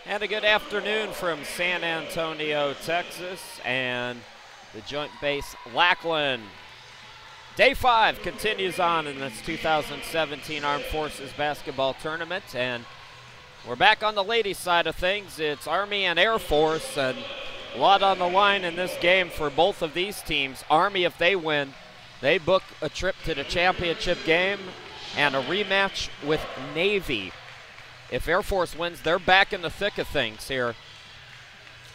And a good afternoon from San Antonio, Texas, and the Joint Base Lackland. Day 5 continues on in this 2017 Armed Forces Basketball Tournament, and we're back on the ladies' side of things. It's Army and Air Force, and a lot on the line in this game for both of these teams. Army, if they win, they book a trip to the championship game and a rematch with Navy. If Air Force wins, they're back in the thick of things here,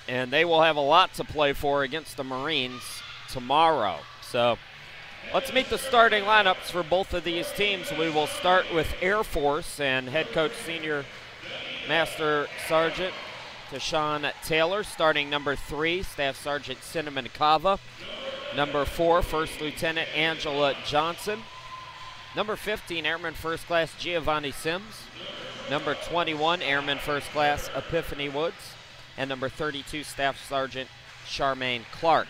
and they will have a lot to play for against the Marines tomorrow. So let's meet the starting lineups for both of these teams. We will start with Air Force and head coach Senior Master Sergeant Tashawn Taylor. Starting number 3, Staff Sergeant Cinnamon Cava. Number 4, First Lieutenant Angela Johnson. Number 15, Airman First Class Giovanni Sims. Number 21, Airman First Class Epiphany Woods. And number 32, Staff Sergeant Charmaine Clark.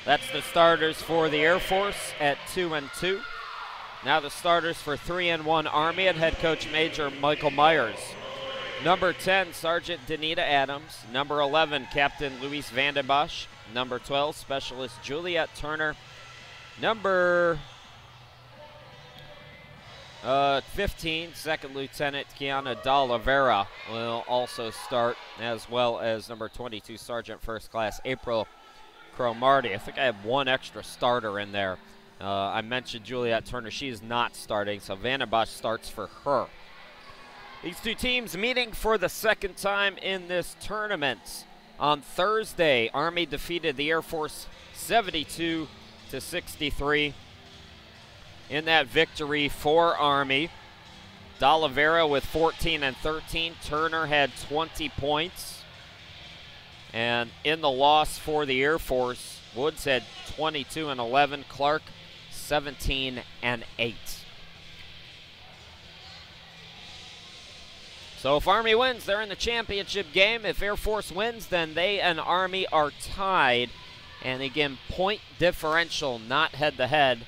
That's the starters for the Air Force at 2-2. Now the starters for 3-1 Army at head coach Major Michael Myers. Number 10, Sergeant Danita Adams. Number 11, Captain Luis Vandenbosch. Number 12, Specialist Juliet Turner. Number 15, Second Lieutenant Kiana D'Oliveira will also start, as well as number 22, Sergeant First Class April Cromartie. I think I have one extra starter in there. I mentioned Juliet Turner. She is not starting, so Vandenbosch starts for her. These two teams meeting for the second time in this tournament. On Thursday, Army defeated the Air Force 72-63. In that victory for Army, D'Oliveira with 14 and 13. Turner had 20 points. And in the loss for the Air Force, Woods had 22 and 11. Clark 17 and 8. So if Army wins, they're in the championship game. If Air Force wins, then they and Army are tied. And again, point differential, not head-to-head,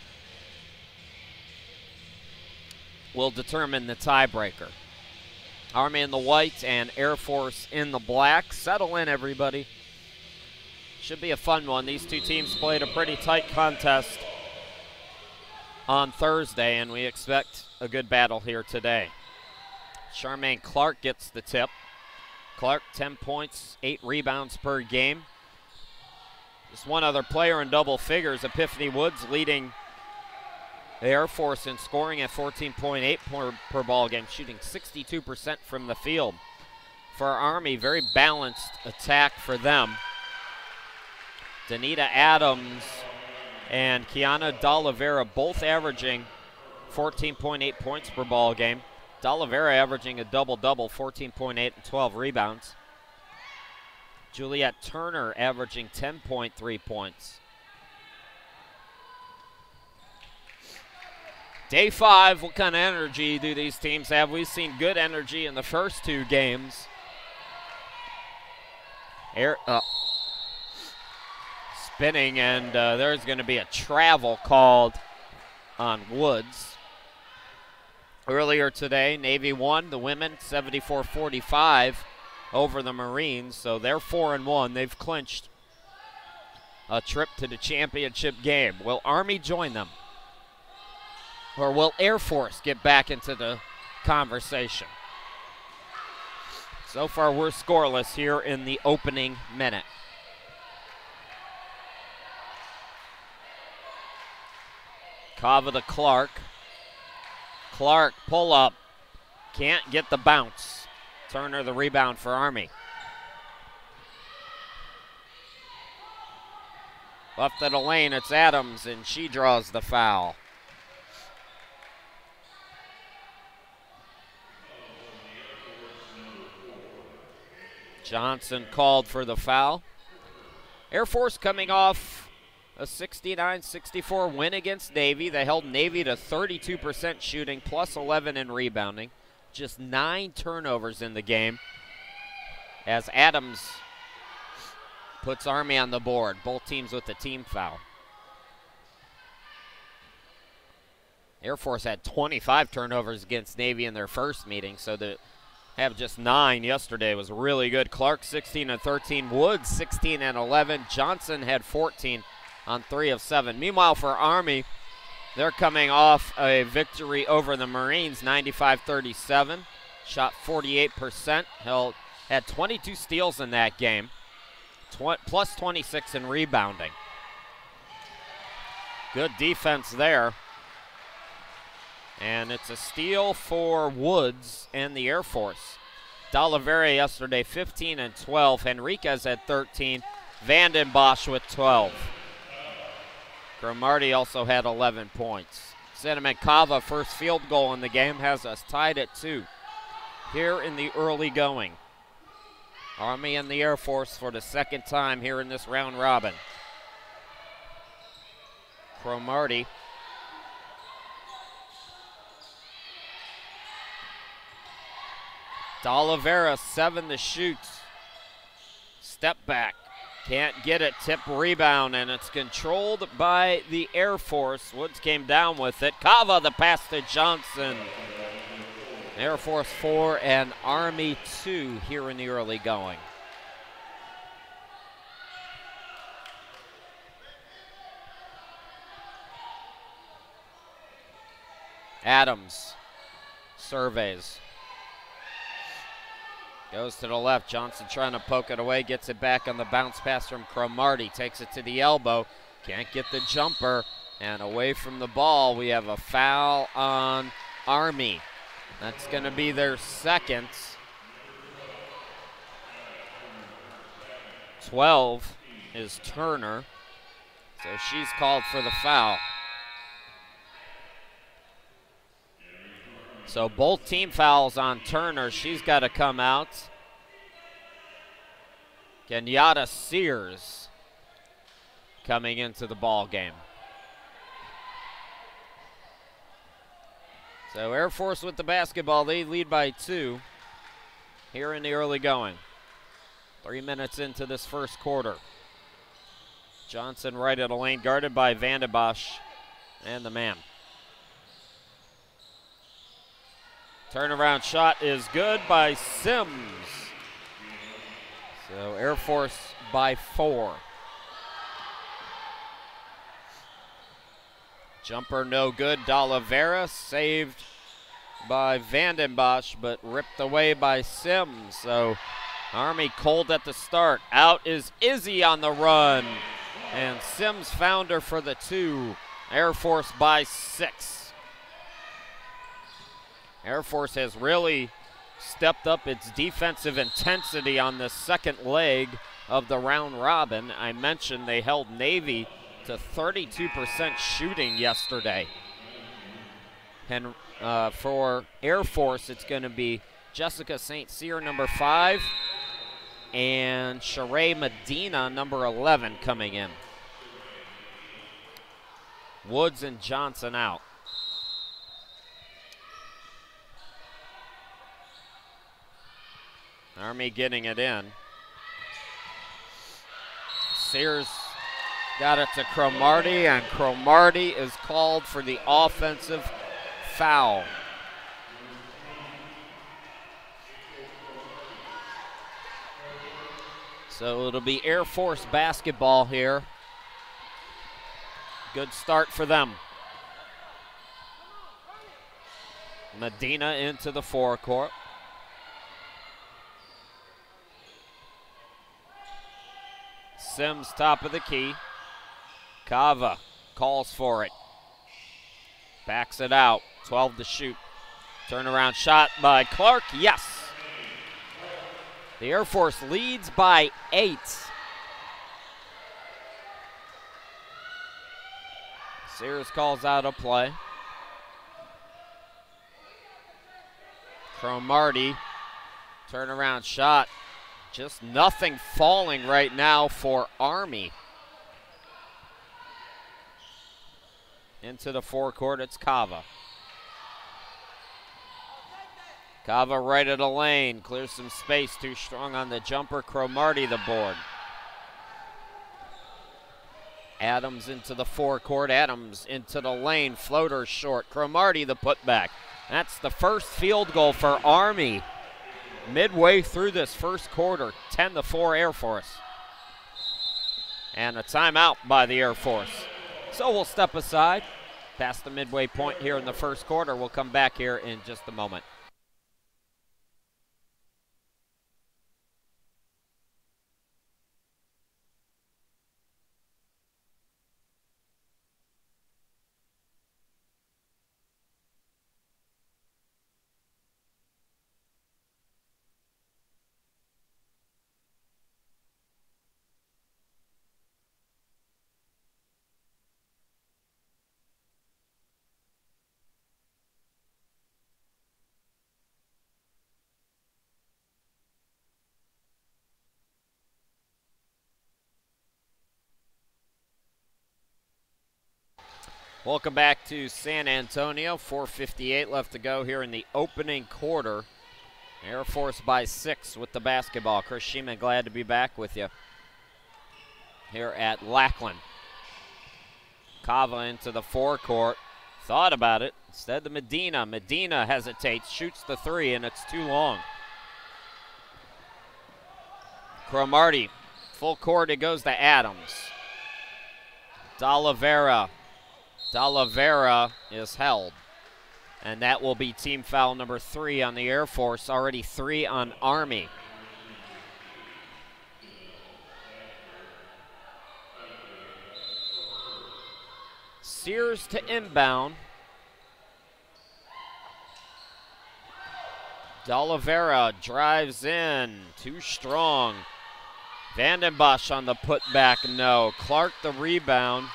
will determine the tiebreaker. Army in the white and Air Force in the black. Settle in, everybody. Should be a fun one. These two teams played a pretty tight contest on Thursday, and we expect a good battle here today. Charmaine Clark gets the tip. Clark, 10 points, 8 rebounds per game. Just one other player in double figures, Epiphany Woods, leading the Air Force in scoring at 14.8 per ball game, shooting 62% from the field. For Army, very balanced attack for them. Danita Adams and Kiana D'Oliveira both averaging 14.8 points per ball game. D'Oliveira averaging a double-double, 14.8 and 12 rebounds. Juliet Turner averaging 10.3 points. Day 5, what kind of energy do these teams have? We've seen good energy in the first two games. Spinning, and there's going to be a travel called on Woods. Earlier today, Navy won the women 74-45 over the Marines, so they're 4-1. They've clinched a trip to the championship game. Will Army join them? Or will Air Force get back into the conversation? So far, we're scoreless here in the opening minute. Cava to Clark. Clark, pull up. Can't get the bounce. Turner the rebound for Army. Left of the lane, it's Adams, and she draws the foul. Johnson called for the foul. Air Force coming off a 69-64 win against Navy. They held Navy to 32% shooting, plus 11 in rebounding. Just 9 turnovers in the game as Adams puts Army on the board. Both teams with the team foul. Air Force had 25 turnovers against Navy in their first meeting, so the have just 9 yesterday. Was really good. Clark 16 and 13. Woods 16 and 11. Johnson had 14 on 3 of 7. Meanwhile, for Army, they're coming off a victory over the Marines, 95-37. Shot 48%. Had 22 steals in that game, plus 26 in rebounding. Good defense there. And it's a steal for Woods and the Air Force. D'Oliveira yesterday, 15 and 12. Henriquez at 13. Vanden Bosch with 12. Cromartie also had 11 points. Cinnamon Cava, first field goal in the game, has us tied at 2 here in the early going. Army and the Air Force for the second time here in this round robin. Cromartie. D'Oliveira, 7 to shoot. Step back. Can't get it. Tip rebound, and it's controlled by the Air Force. Woods came down with it. Cava, the pass to Johnson. Air Force 4 and Army 2 here in the early going. Adams surveys. Goes to the left. Johnson trying to poke it away. Gets it back on the bounce pass from Cromartie. Takes it to the elbow. Can't get the jumper. And away from the ball, we have a foul on Army. That's going to be their second. 12 is Turner. So she's called for the foul. So both team fouls on Turner. She's got to come out. Kenyatta Sears coming into the ball game. So Air Force with the basketball. They lead by 2 here in the early going. 3 minutes into this first quarter. Johnson right at the lane, guarded by Vanden Bosch and the man. Turnaround shot is good by Sims. So Air Force by 4. Jumper no good. D'Oliveira saved by Vanden Bosch, but ripped away by Sims. So Army cold at the start. Out is Izzy on the run. And Sims found her for the 2. Air Force by 6. Air Force has really stepped up its defensive intensity on the second leg of the round robin. I mentioned they held Navy to 32% shooting yesterday. And for Air Force, it's going to be Jessica St. Cyr, number 5, and Sheree Medina, number 11, coming in. Woods and Johnson out. Army getting it in. Sears got it to Cromartie, and Cromartie is called for the offensive foul. So it'll be Air Force basketball here. Good start for them. Medina into the forecourt. Sims top of the key. Cava calls for it. Backs it out. 12 to shoot. Turnaround shot by Clark. Yes. The Air Force leads by 8. Sears calls out a play. Cromartie. Turnaround shot. Just nothing falling right now for Army. Into the forecourt, it's Cava. Cava right at the lane, clears some space, too strong on the jumper. Cromartie the board. Adams into the forecourt, Adams into the lane, floater short. Cromartie the putback. That's the first field goal for Army midway through this first quarter, 10-4 Air Force. And a timeout by the Air Force. So we'll step aside past the midway point here in the first quarter. We'll come back here in just a moment. Welcome back to San Antonio. 4:58 left to go here in the opening quarter. Air Force by 6 with the basketball. Chris Sheeman, glad to be back with you here at Lackland. Cava into the forecourt. Thought about it. Instead to Medina. Medina hesitates, shoots the three, and it's too long. Cromartie, full court, it goes to Adams. D'Oliveira is held. And that will be team foul number 3 on the Air Force, already 3 on Army. Sears to inbound. D'Oliveira drives in, too strong. Vandenbosch on the putback, no. Clark the rebound.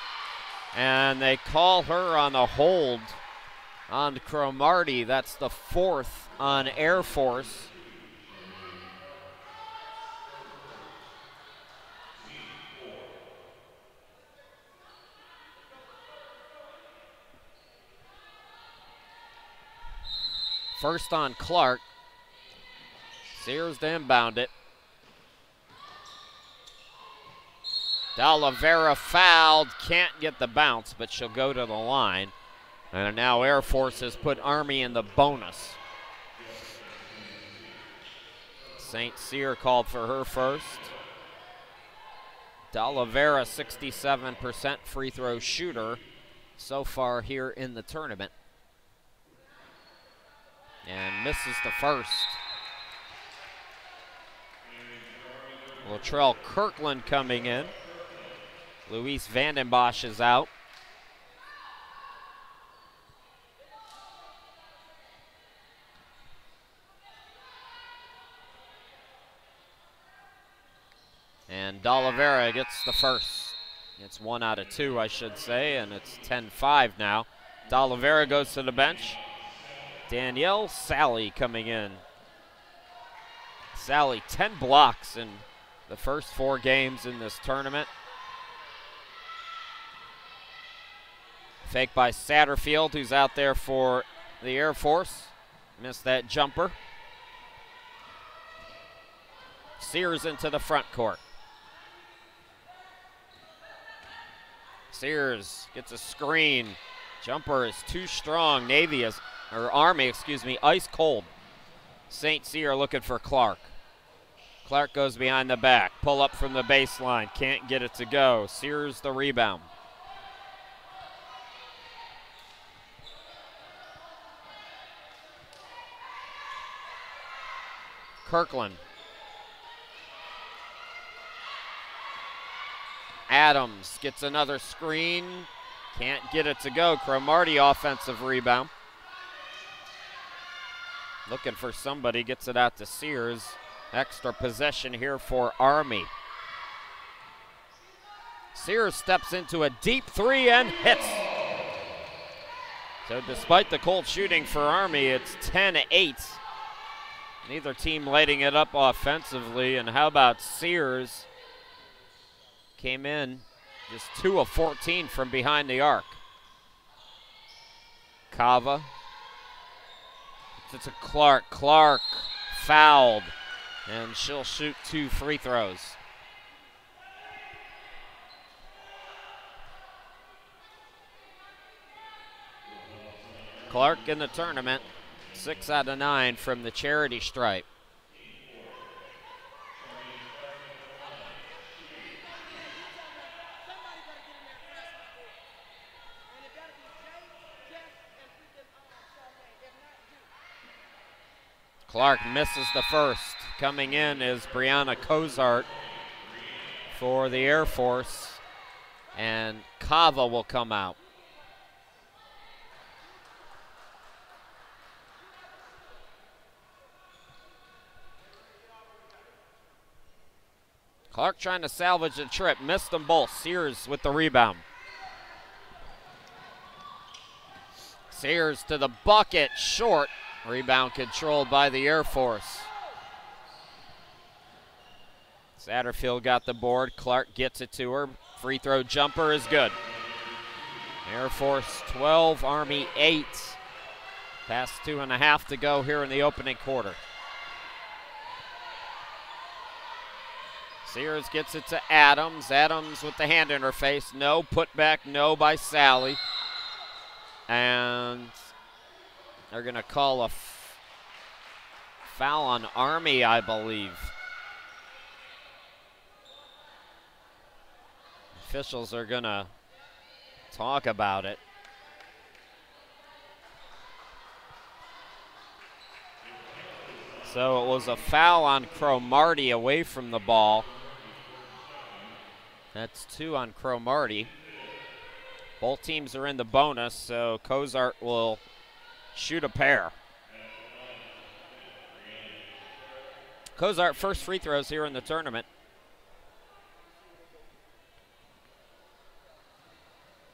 And they call her on the hold on Cromartie. That's the 4th on Air Force. First on Clark. Sears to inbound it. D'Oliveira fouled, can't get the bounce, but she'll go to the line. And now Air Force has put Army in the bonus. St. Cyr called for her first. D'Oliveira, 67% free throw shooter so far here in the tournament. And misses the first. Latrell Kirkland coming in. Luis Vandenbosch is out. And D'Oliveira gets the first. It's 1 out of 2, I should say, and it's 10-5 now. D'Oliveira goes to the bench. Danielle Sally coming in. Sally, 10 blocks in the first 4 games in this tournament. Fake by Satterfield, who's out there for the Air Force. Missed that jumper. Sears into the front court. Sears gets a screen. Jumper is too strong. Army, ice cold. St. Cyr looking for Clark. Clark goes behind the back. Pull up from the baseline. Can't get it to go. Sears the rebound. Kirkland. Adams gets another screen. Can't get it to go. Cromartie offensive rebound. Looking for somebody. Gets it out to Sears. Extra possession here for Army. Sears steps into a deep 3 and hits. So despite the cold shooting for Army, it's 10-8. Neither team lighting it up offensively. And how about Sears? Came in just 2 of 14 from behind the arc. Cava. It's a Clark. Clark fouled. And she'll shoot 2 free throws. Clark in the tournament. 6 out of 9 from the charity stripe. Clark misses the first. Coming in is Brianna Cozart for the Air Force, and Kava will come out. Clark trying to salvage the trip, missed them both. Sears with the rebound. Sears to the bucket, short. Rebound controlled by the Air Force. Satterfield got the board. Clark gets it to her. Free throw jumper is good. Air Force 12, Army 8. Past 2.5 to go here in the opening quarter. Sears gets it to Adams. Adams with the hand in her face. No, put back, no by Sally. And they're going to call a foul on Army, I believe. Officials are going to talk about it. So it was a foul on Cromartie away from the ball. That's 2 on Cromartie. Both teams are in the bonus, so Cozart will shoot a pair. Cozart first free throws here in the tournament.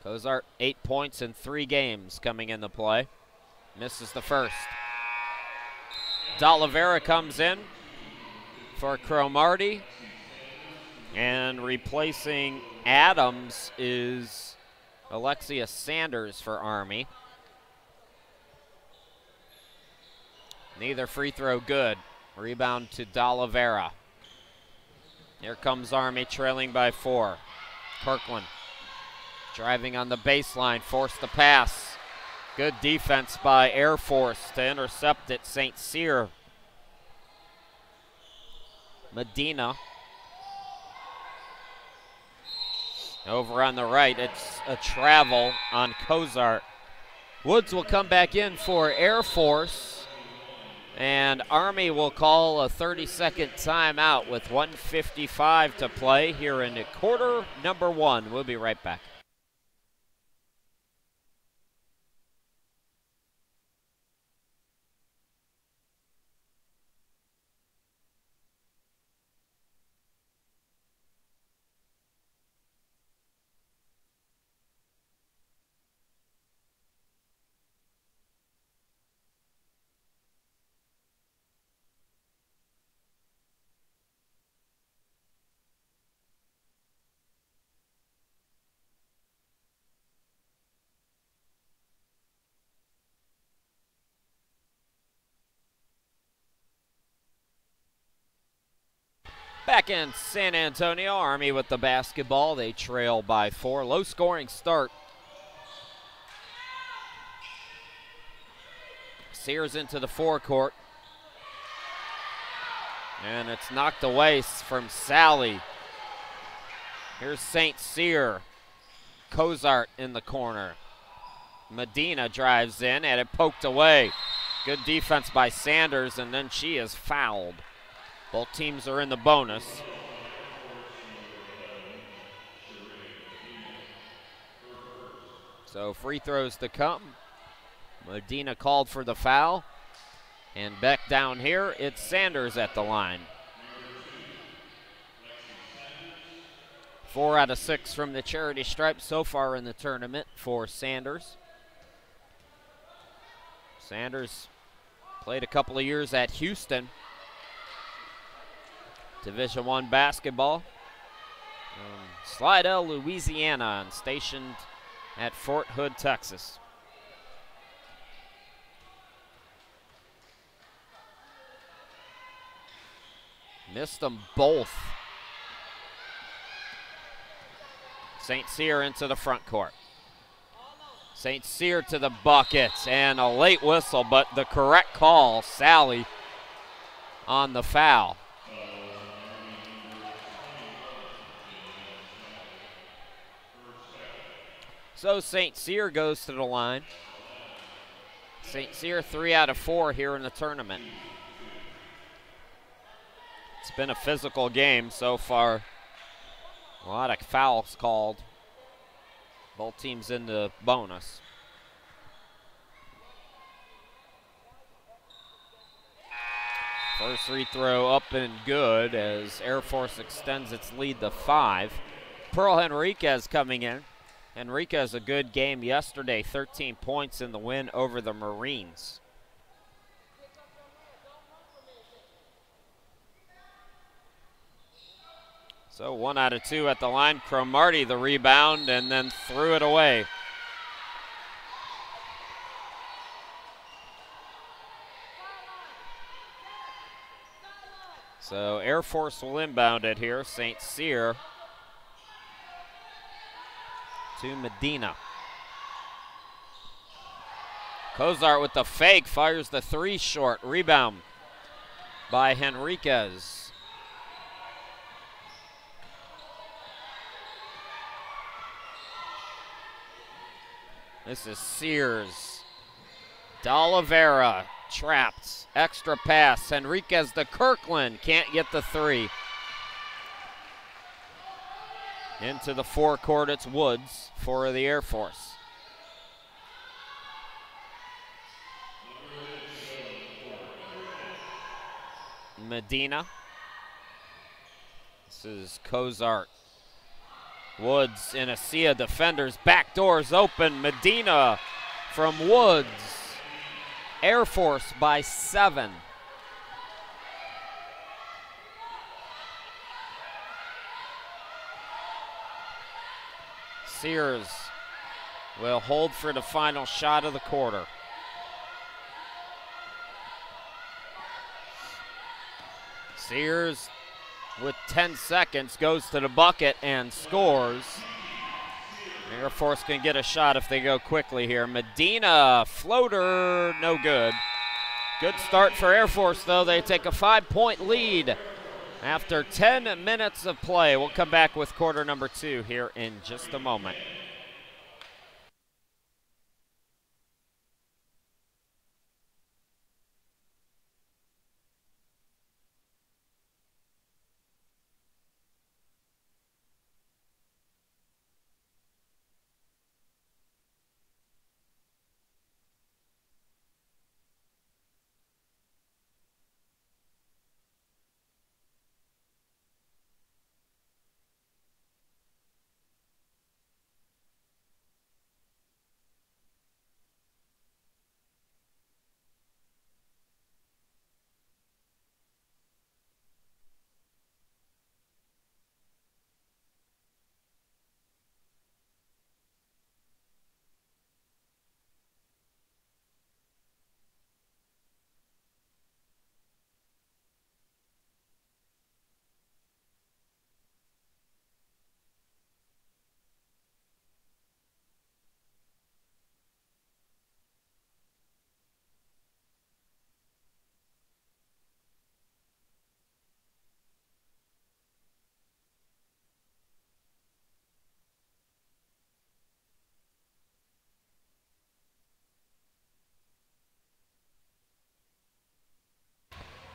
Cozart 8 points in 3 games coming into play. Misses the first. D'Oliveira comes in for Cromartie. And replacing Adams is Alexia Sanders for Army. Neither free throw good. Rebound to D'Oliveira. Here comes Army trailing by 4. Kirkland driving on the baseline, forced the pass. Good defense by Air Force to intercept it. St. Cyr. Medina. Over on the right, it's a travel on Cozart. Woods will come back in for Air Force, and Army will call a 30-second timeout with 1:55 to play here in quarter number 1. We'll be right back. Back in San Antonio, Army with the basketball. They trail by 4. Low scoring start. Sears into the forecourt. And it's knocked away from Sally. Here's St. Cyr. Cozart in the corner. Medina drives in and it poked away. Good defense by Sanders, and then she is fouled. Both teams are in the bonus. So free throws to come. Medina called for the foul. And back down here, it's Sanders at the line. 4 out of 6 from the charity stripe so far in the tournament for Sanders. Sanders played a couple of years at Houston. Division I basketball. Slidell, Louisiana, and stationed at Fort Hood, Texas. Missed them both. St. Cyr into the front court. St. Cyr to the bucket, and a late whistle, but the correct call, Sally on the foul. So St. Cyr goes to the line. St. Cyr 3 out of 4 here in the tournament. It's been a physical game so far. A lot of fouls called. Both teams in the bonus. First free throw up and good as Air Force extends its lead to 5. Pearl Henriquez coming in. Henriquez a good game yesterday, 13 points in the win over the Marines. So 1 out of 2 at the line. Cromartie the rebound and then threw it away. So Air Force will inbound it here. St. Cyr to Medina. Cozart with the fake, fires the 3 short. Rebound by Henriquez. This is Sears. D'Oliveira trapped. Extra pass. Henriquez to Kirkland. Can't get the 3. Into the forecourt, it's Woods for the Air Force. Medina. This is Cozart. Woods in a sea of defenders. Back doors open. Medina from Woods. Air Force by 7. Sears will hold for the final shot of the quarter. Sears with 10 seconds goes to the bucket and scores. Air Force can get a shot if they go quickly here. Medina, floater, no good. Good start for Air Force though. They take a 5-point lead after 10 minutes of play. We'll come back with quarter number 2 here in just a moment.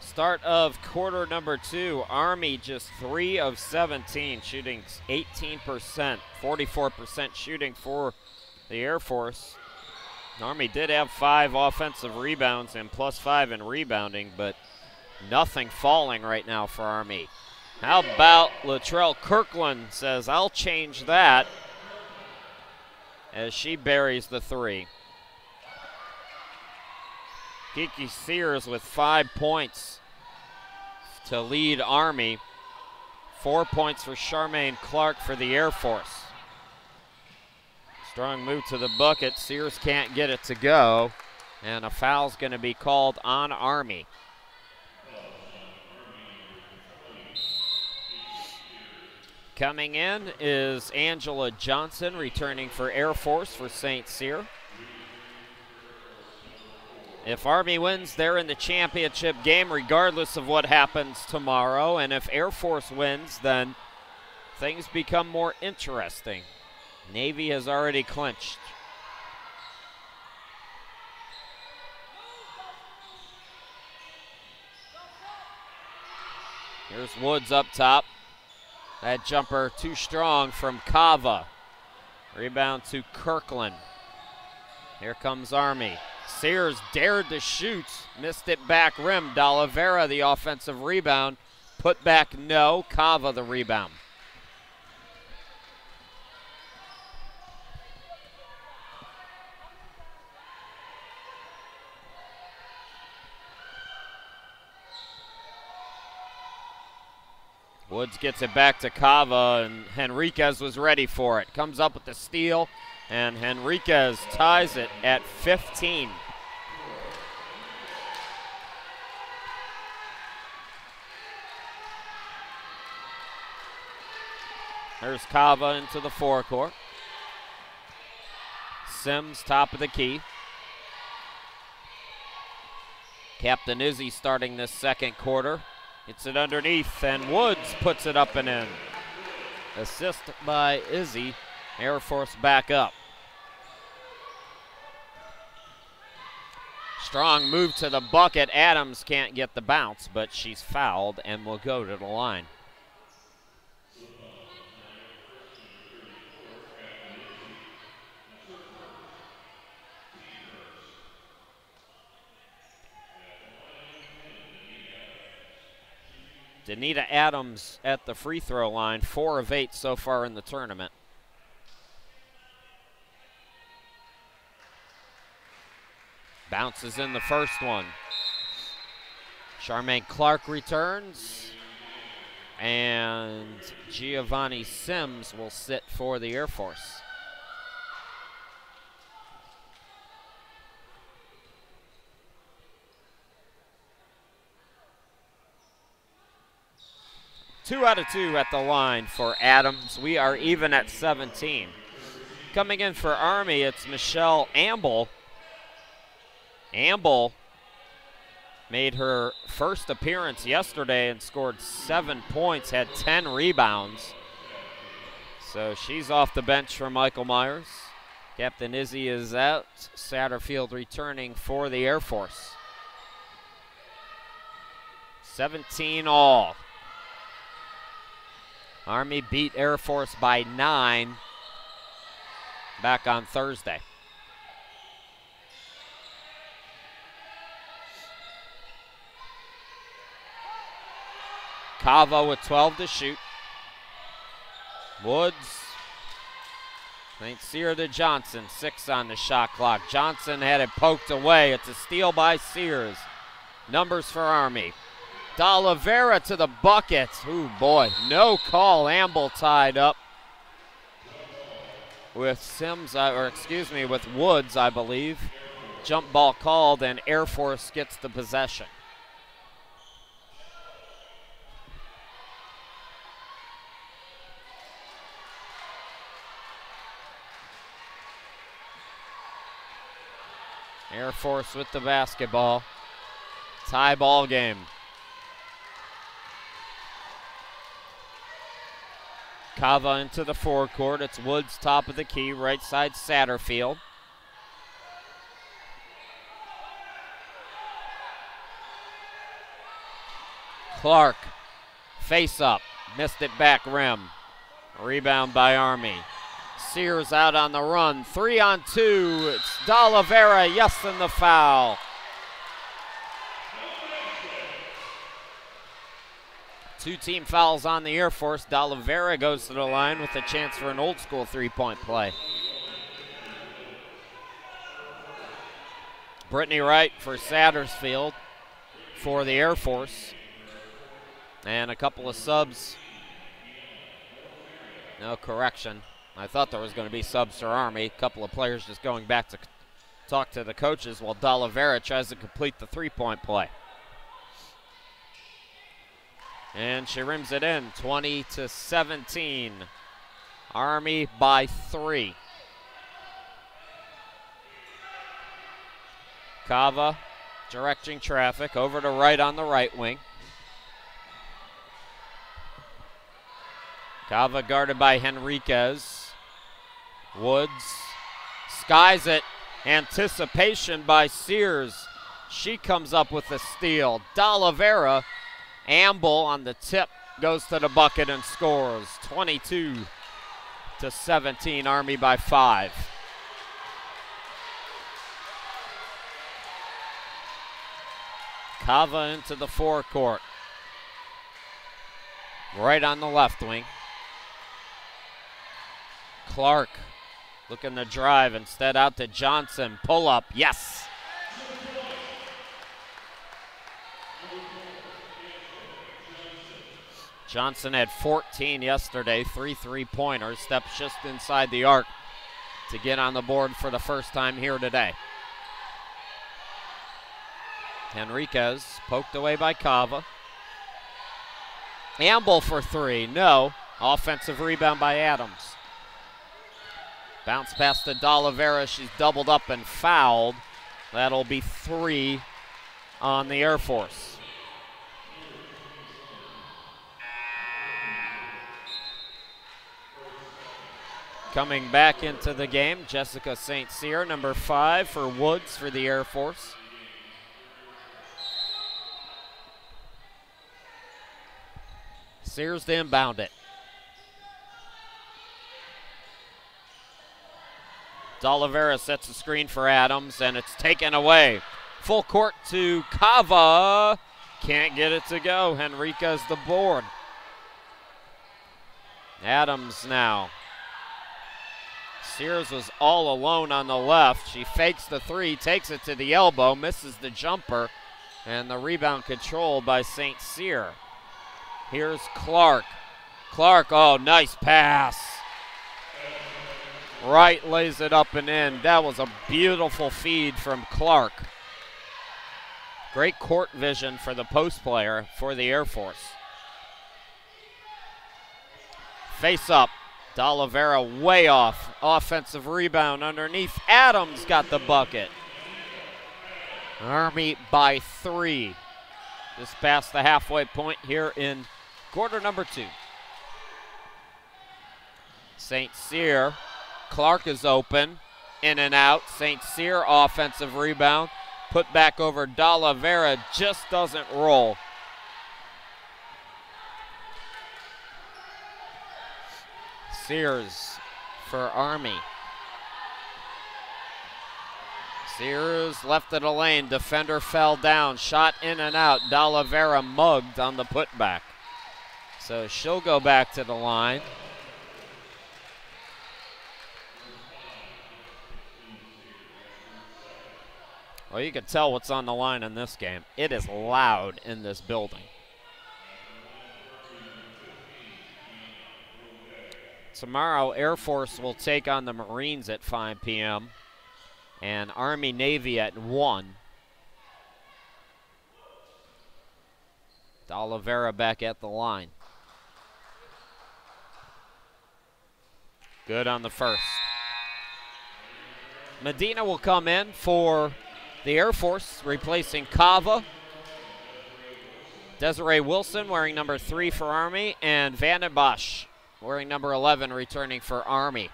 Start of quarter number 2. Army just 3 of 17, shooting 18%, 44% shooting for the Air Force. Army did have 5 offensive rebounds and +5 in rebounding, but nothing falling right now for Army. How about Latrell Kirkland says, I'll change that, as she buries the 3. Kiki Sears with 5 points to lead Army. 4 points for Charmaine Clark for the Air Force. Strong move to the bucket. Sears can't get it to go, and a foul's going to be called on Army. Coming in is Angela Johnson, returning for Air Force for St. Cyr. If Army wins, they're in the championship game regardless of what happens tomorrow. And if Air Force wins, then things become more interesting. Navy has already clinched. Here's Woods up top. That jumper too strong from Kava. Rebound to Kirkland. Here comes Army. Sears dared to shoot, missed it back rim. D'Oliveira the offensive rebound. Put back no, Kava the rebound. Woods gets it back to Kava, and Henriquez was ready for it. Comes up with the steal, and Henriquez ties it at 15. There's Kava into the forecourt. Sims, top of the key. Captain Izzy starting this second quarter. Gets it underneath, and Woods puts it up and in. Assist by Izzy. Air Force back up. Strong move to the bucket. Adams can't get the bounce, but she's fouled and will go to the line. Danita Adams at the free throw line, 4 of 8 so far in the tournament. Bounces in the first one. Charmaine Clark returns, and Giovanni Sims will sit for the Air Force. Two out of 2 at the line for Adams. We are even at 17. Coming in for Army, it's Michelle Amble. Amble made her first appearance yesterday and scored 7 points, had 10 rebounds. So she's off the bench for Michael Myers. Captain Izzy is out. Satterfield returning for the Air Force. 17 all. Army beat Air Force by 9 back on Thursday. Kava with 12 to shoot. Woods. St. Cyr to Johnson, 6 on the shot clock. Johnson had it poked away. It's a steal by Sears. Numbers for Army. D'Oliveira to the bucket. Ooh, boy, no call. Amble tied up with with Woods, I believe. Jump ball called, and Air Force gets the possession. Air Force with the basketball. Tie ball game. Kava into the forecourt. It's Woods top of the key, right side Satterfield. Clark, face up, missed it back rim. Rebound by Army. Sears out on the run, 3 on 2. It's D'Oliveira, yes, and the foul. Two team fouls on the Air Force. D'Oliveira goes to the line with a chance for an old school three-point play. Brittany Wright for Satterfield for the Air Force. And a couple of subs. No correction. I thought there was going to be subs for Army. A couple of players just going back to talk to the coaches while D'Oliveira tries to complete the three-point play. And she rims it in, 20-17. Army by 3. Kava directing traffic over to Wright on the right wing. Kava guarded by Henriquez. Woods skies it. Anticipation by Sears. She comes up with a steal. D'Oliveira Amble on the tip goes to the bucket and scores. 22-17, Army by 5. Kava into the forecourt. Right on the left wing. Clark looking to drive, instead out to Johnson. Pull up, yes. Johnson had 14 yesterday, 3 3-pointers, steps just inside the arc to get on the board for the first time here today. Henriquez poked away by Kava. Amble for 3, no. Offensive rebound by Adams. Bounce pass to D'Oliveira, she's doubled up and fouled. That'll be 3 on the Air Force. Coming back into the game, Jessica St. Cyr, number 5 for Woods for the Air Force. Sears to inbound it. D'Oliveira sets the screen for Adams, and it's taken away. Full court to Kava. Can't get it to go. Henriquez the board. Adams now. Sears was all alone on the left. She fakes the 3, takes it to the elbow, misses the jumper, and the rebound controlled by St. Cyr. Here's Clark. Clark, oh, nice pass. Wright lays it up and in. That was a beautiful feed from Clark. Great court vision for the post player for the Air Force. Face up. D'Oliveira way off. Offensive rebound underneath. Adams got the bucket. Army by 3. Just past the halfway point here in quarter number 2. St. Cyr. Clark is open. In and out. St. Cyr offensive rebound. Put back over D'Oliveira. Just doesn't roll. Sears for Army. Sears left of the lane. Defender fell down. Shot in and out. D'Oliveira mugged on the putback. So she'll go back to the line. Well, you can tell what's on the line in this game. It is loud in this building. Tomorrow, Air Force will take on the Marines at 5 p.m. and Army Navy at 1. D'Oliveira back at the line. Good on the first. Medina will come in for the Air Force, replacing Kava. Desiree Wilson wearing number 3 for Army, and Vanden Bosch wearing number 11, returning for Army.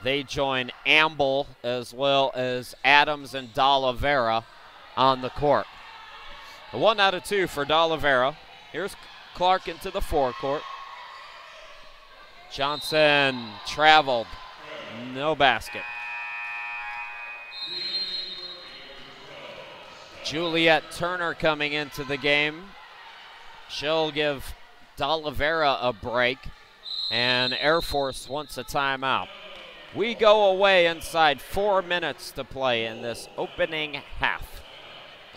They join Amble as well as Adams and D'Oliveira on the court. A 1 out of 2 for D'Oliveira. Here's Clark into the forecourt. Johnson traveled. No basket. Juliet Turner coming into the game. She'll give D'Oliveira a break, and Air Force wants a timeout. We go away inside 4 minutes to play in this opening half.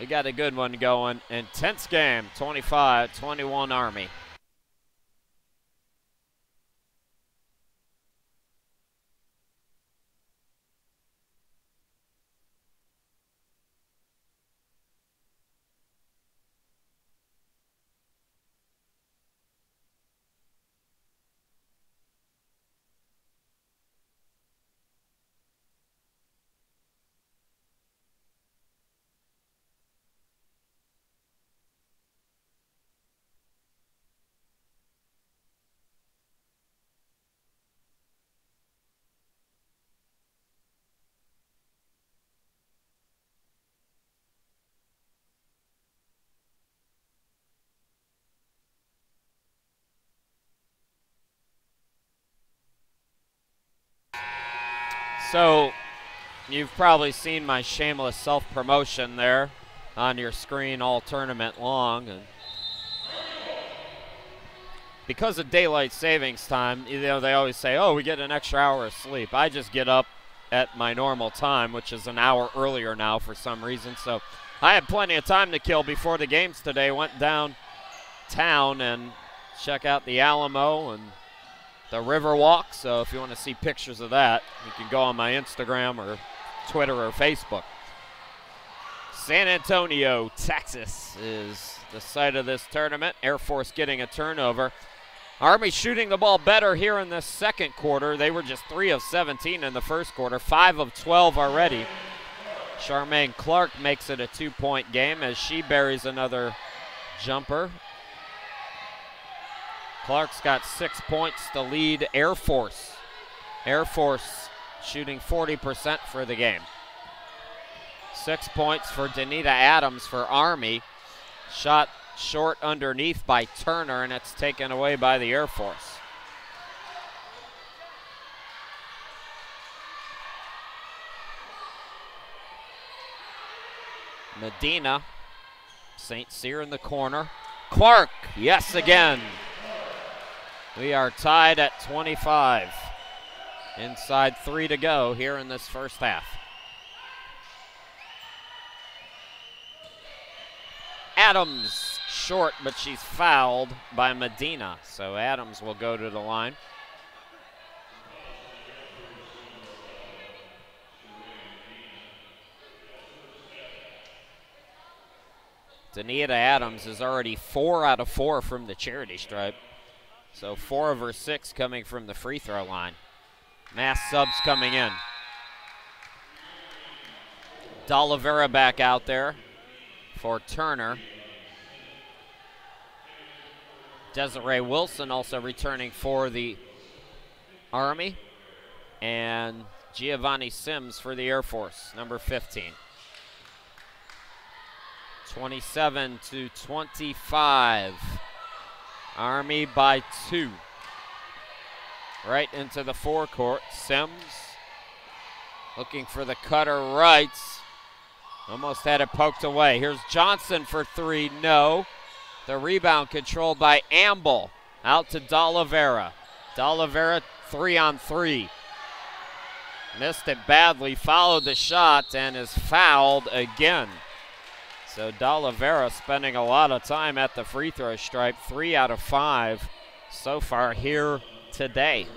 We got a good one going. Intense game, 25-21 Army. So you've probably seen my shameless self-promotion there on your screen all tournament long. And because of daylight savings time, you know, they always say, oh, we get an extra hour of sleep. I just get up at my normal time, which is an hour earlier now for some reason. So I had plenty of time to kill before the games today. Went downtown and check out the Alamo and the Riverwalk. So if you want to see pictures of that, you can go on my Instagram or Twitter or Facebook. San Antonio, Texas is the site of this tournament. Air Force getting a turnover. Army shooting the ball better here in this second quarter. They were just 3 of 17 in the first quarter, 5 of 12 already. Charmaine Clark makes it a 2-point game as she buries another jumper. Clark's got 6 points to lead Air Force. Air Force shooting 40% for the game. 6 points for Danita Adams for Army. Shot short underneath by Turner, and it's taken away by the Air Force. Medina, St. Cyr in the corner. Clark, yes again. We are tied at 25. Inside 3 to go here in this first half. Adams short, but she's fouled by Medina. So Adams will go to the line. Danita Adams is already 4 out of 4 from the charity stripe. So 4 of her 6 coming from the free throw line. Mass subs coming in. D'Oliveira back out there for Turner. Desiree Wilson also returning for the Army. And Giovanni Sims for the Air Force, number 15. 27-25. Army by 2. Right into the forecourt. Sims looking for the cutter right. Almost had it poked away. Here's Johnson for 3. No. The rebound controlled by Amble. Out to D'Oliveira. D'Oliveira 3-on-3. Missed it badly. Followed the shot and is fouled again. So D'Oliveira spending a lot of time at the free throw stripe. 3 out of 5 so far here today.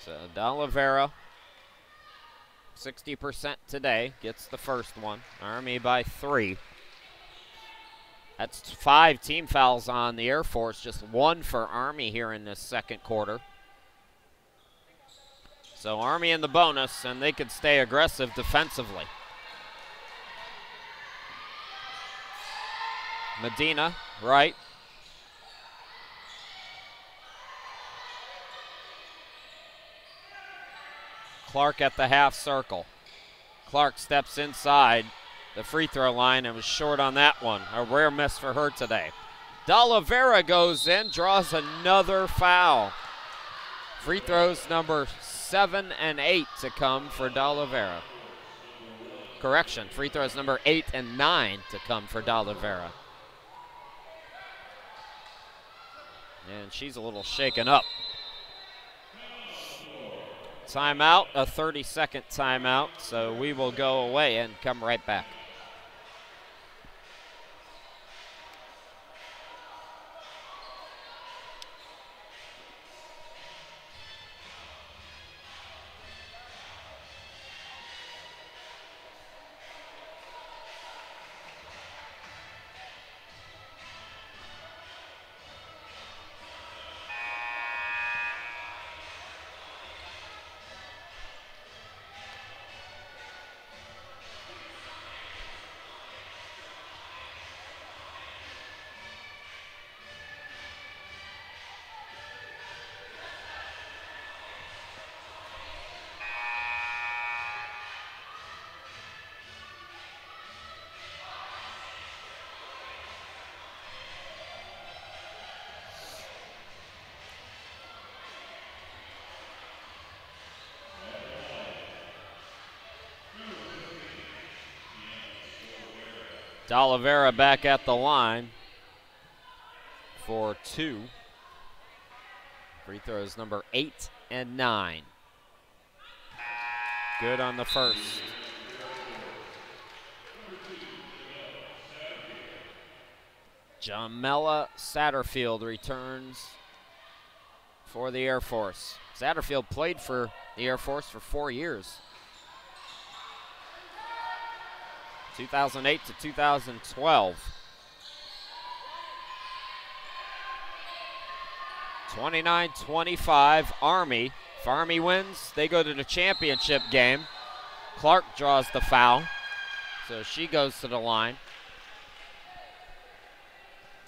So D'Oliveira, 60% today, gets the first one. Army by 3. That's 5 team fouls on the Air Force, just 1 for Army here in this second quarter. So Army in the bonus, and they could stay aggressive defensively. Medina, right. Clark at the half circle. Clark steps inside the free throw line and was short on that one. A rare miss for her today. D'Oliveira goes in, draws another foul. Free throws number 7 and 8 to come for D'Oliveira. Correction, free throws number 8 and 9 to come for D'Oliveira. And she's a little shaken up. Timeout, a 30-second timeout, so we will go away and come right back. D'Oliveira back at the line for 2. Free throws number 8 and 9. Good on the first. Jamela Satterfield returns for the Air Force. Satterfield played for the Air Force for 4 years. 2008 to 2012. 29-25 Army. If Army wins, they go to the championship game. Clark draws the foul, so she goes to the line.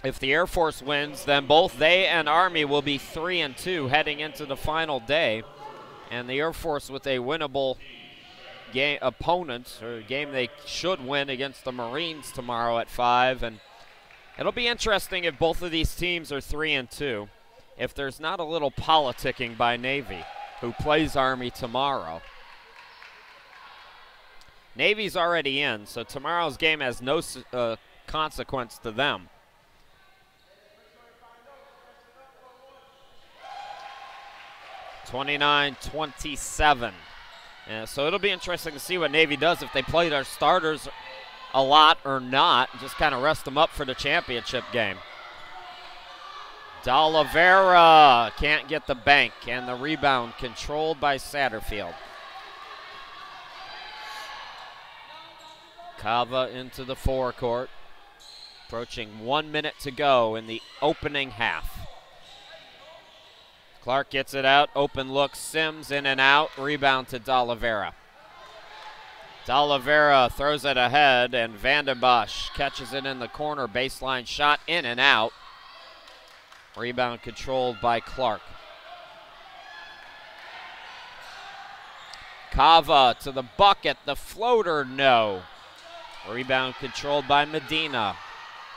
If the Air Force wins, then both they and Army will be 3-2 heading into the final day. And the Air Force with a winnable game opponent, or a game they should win against the Marines tomorrow at 5. And it'll be interesting if both of these teams are 3-2. If there's not a little politicking by Navy, who plays Army tomorrow. Navy's already in, so tomorrow's game has no consequence to them. (29-27). So it'll be interesting to see what Navy does if they play their starters a lot or not, just kind of rest them up for the championship game. D'Oliveira can't get the bank, and the rebound controlled by Satterfield. Cava into the forecourt, approaching 1 minute to go in the opening half. Clark gets it out, open look, Sims in and out, rebound to D'Oliveira. D'Oliveira throws it ahead, and Vandenbosch catches it in the corner, baseline shot in and out. Rebound controlled by Clark. Cava to the bucket, the floater, no. Rebound controlled by Medina.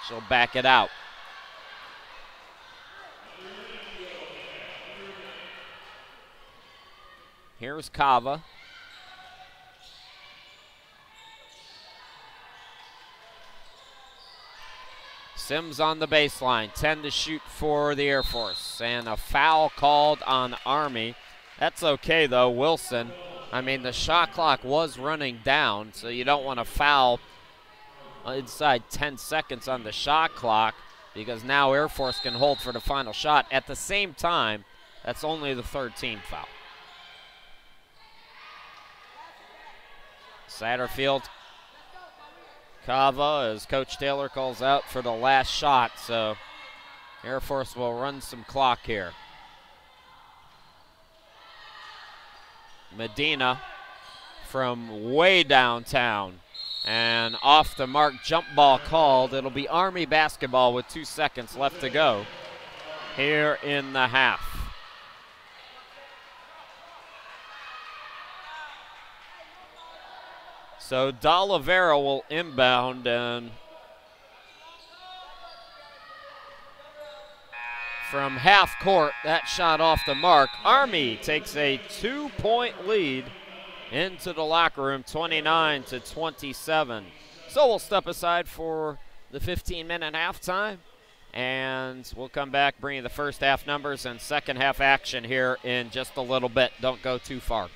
She'll back it out. Here's Cava. Sims on the baseline, 10 to shoot for the Air Force, and a foul called on Army. That's okay though, Wilson. I mean, the shot clock was running down, so you don't want to foul inside 10 seconds on the shot clock, because now Air Force can hold for the final shot. At the same time, that's only the third team foul. Satterfield, Cava, as Coach Taylor calls out for the last shot, so Air Force will run some clock here. Medina from way downtown, and off the mark, jump ball called. It'll be Army basketball with 2 seconds left to go here in the half. So D'Oliveira will inbound, and from half court, that shot off the mark. Army takes a 2-point lead into the locker room, 29-27. So we'll step aside for the 15-minute halftime, and we'll come back, bring you the first half numbers and second half action here in just a little bit. Don't go too far.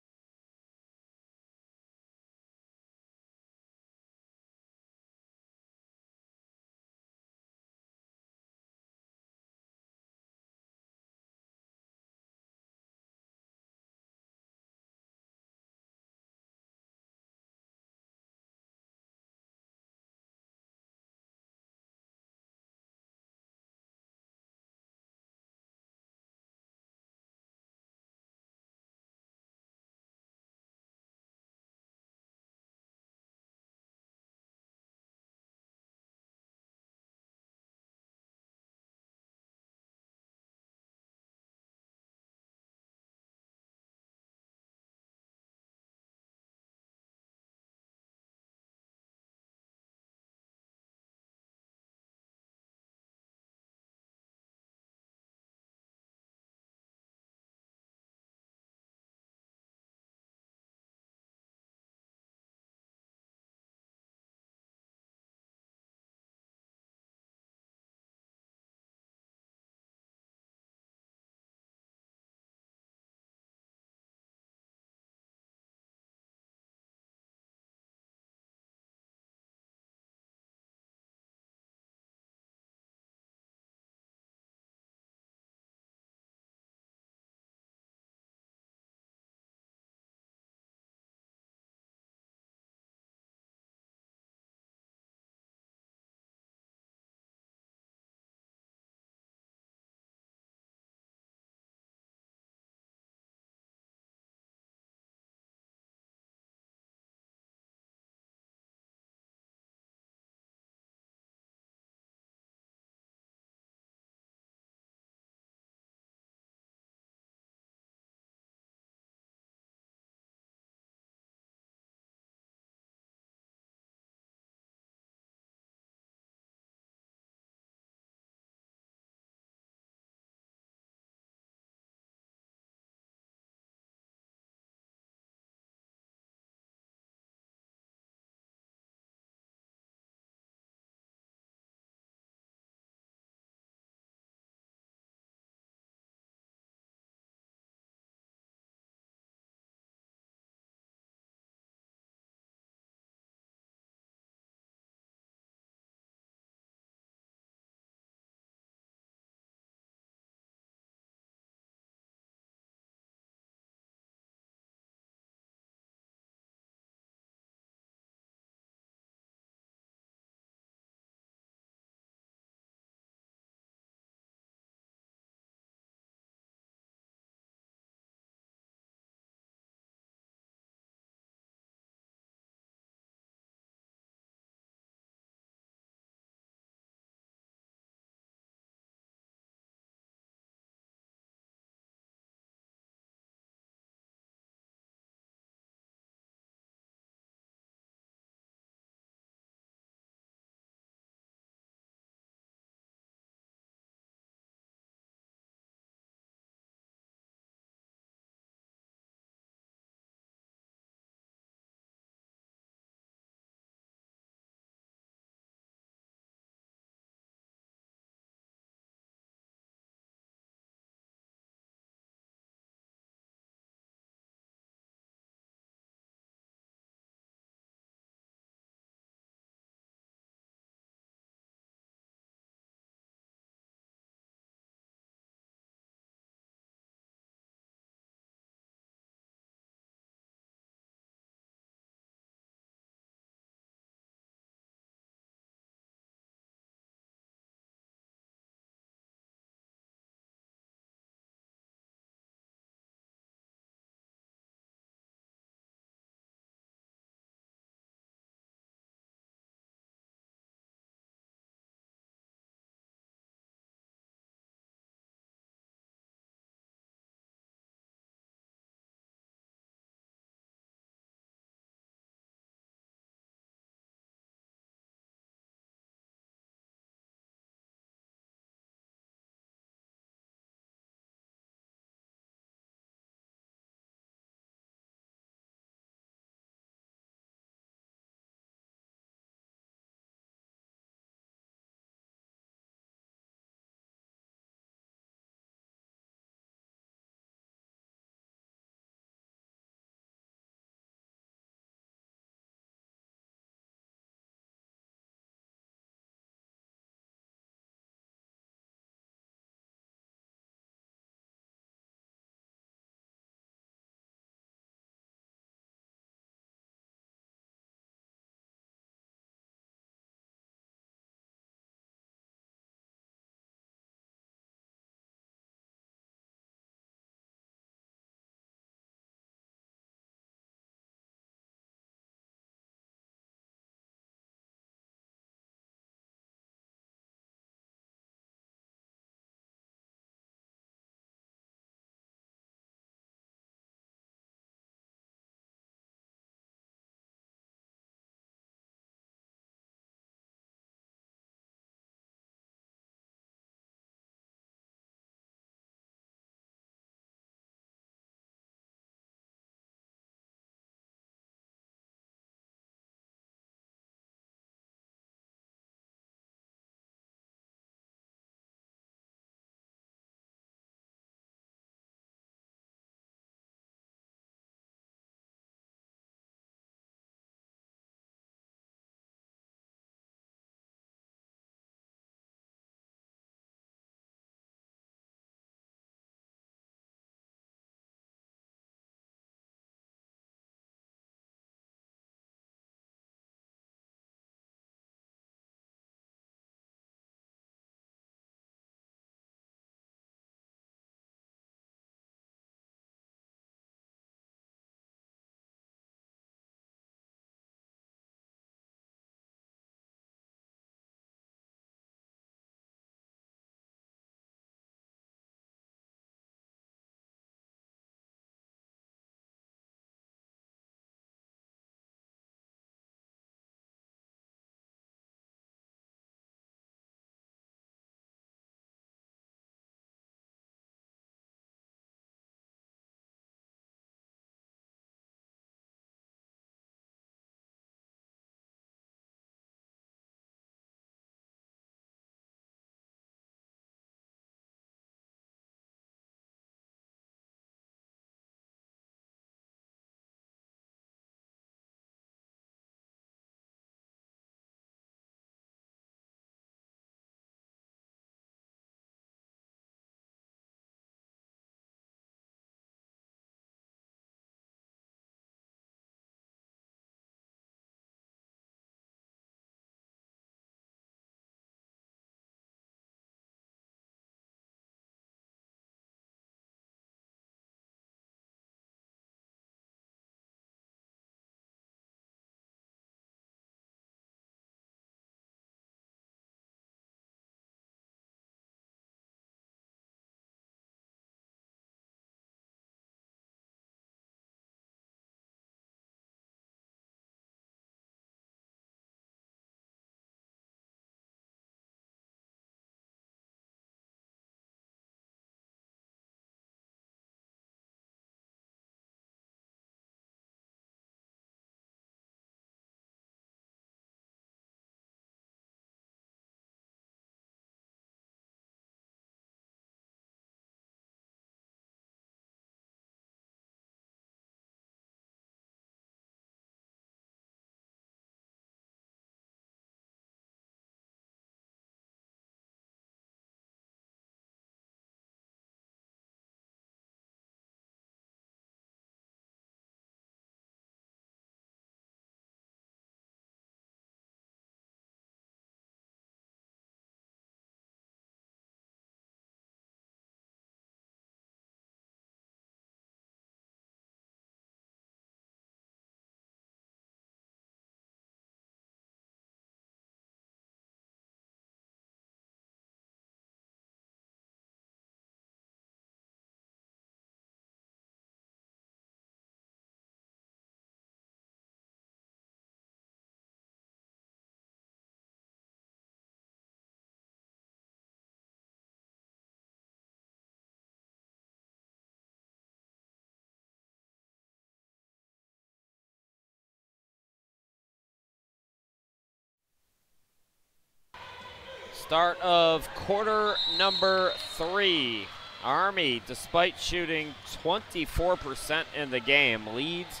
Start of quarter number 3. Army, despite shooting 24% in the game, leads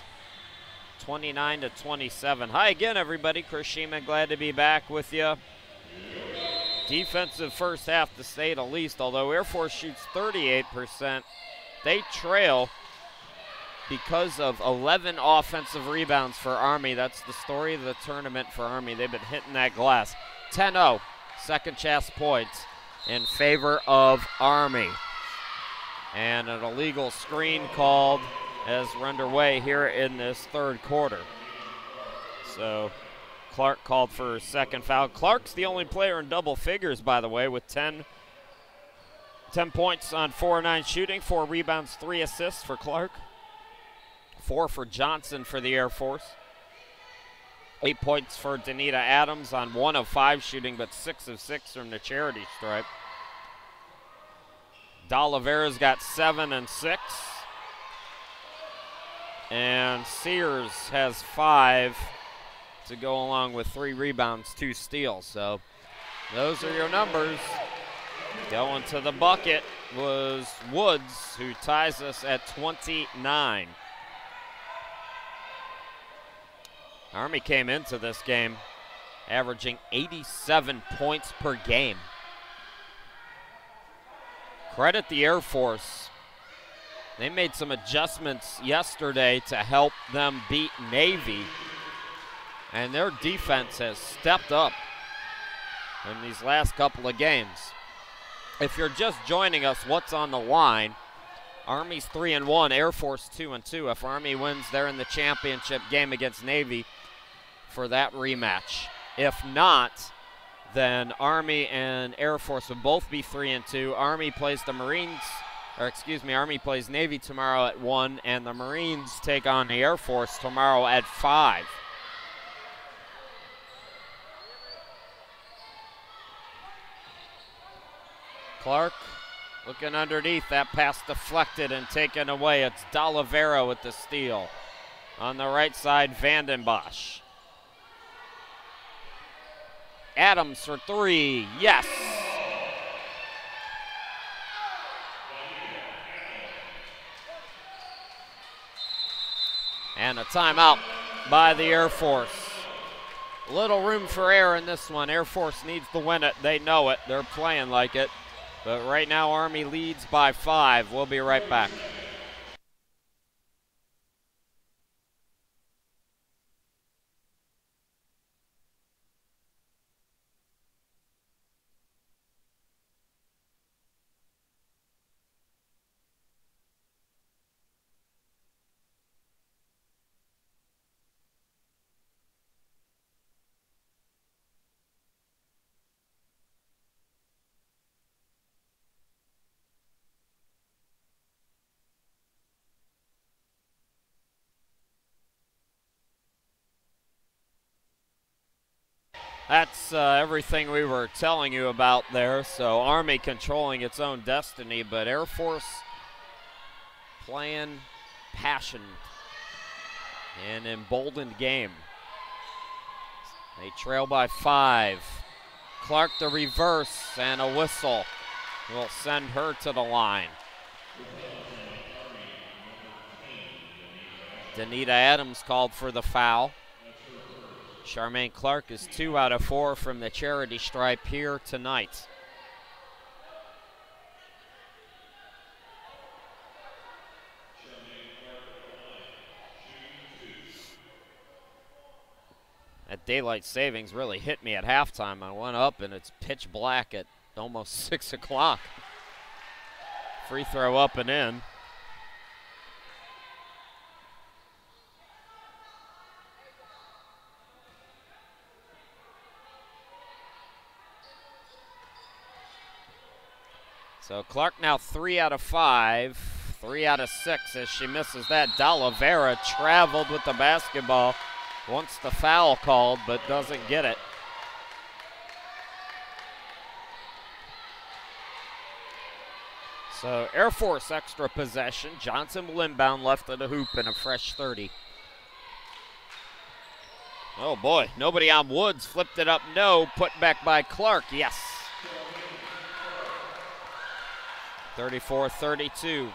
29-27. Hi again, everybody. Chris Sheeman, glad to be back with you. Defensive first half to say the least, although Air Force shoots 38%. They trail because of 11 offensive rebounds for Army. That's the story of the tournament for Army. They've been hitting that glass. 10-0, second chance points in favor of Army. And an illegal screen called as we're underway here in this third quarter. So Clark called for his second foul. Clark's the only player in double figures, by the way, with 10 points on 4-9 shooting, 4 rebounds, 3 assists for Clark. 4 for Johnson for the Air Force. 8 points for Danita Adams on 1 of 5 shooting, but 6 of 6 from the charity stripe. D'Olivera's got 7 and 6. And Sears has 5 to go along with 3 rebounds, 2 steals. So those are your numbers. Going to the bucket was Woods, who ties us at 29. Army came into this game averaging 87 points per game. Credit the Air Force. They made some adjustments yesterday to help them beat Navy, and their defense has stepped up in these last couple of games. If you're just joining us, what's on the line? Army's 3-1, Air Force 2-2. If Army wins, they're in the championship game against Navy for that rematch. If not, then Army and Air Force will both be 3-2. Army plays the Marines, Army plays Navy tomorrow at 1, and the Marines take on the Air Force tomorrow at 5. Clark looking underneath, that pass deflected and taken away. It's D'Olivera with the steal. On the right side, Vandenbosch. Adams for 3, yes. And a timeout by the Air Force. Little room for error in this one. Air Force needs to win it. They know it. They're playing like it. But right now, Army leads by 5. We'll be right back. That's everything we were telling you about there. So Army controlling its own destiny, but Air Force playing passion and emboldened game. They trail by 5. Clark the reverse, and a whistle will send her to the line. Danita Adams called for the foul. Charmaine Clark is 2 out of 4 from the charity stripe here tonight. That daylight savings really hit me at halftime. I went up and it's pitch black at almost 6 o'clock. Free throw up and in. So Clark now 3 out of 5, 3 out of 6 as she misses that. D'Olivera traveled with the basketball, wants the foul called, but doesn't get it. So Air Force extra possession. Johnson will inbound left of the hoop and a fresh 30. Oh boy, nobody on Woods, flipped it up, no, put back by Clark, yes. 34-32.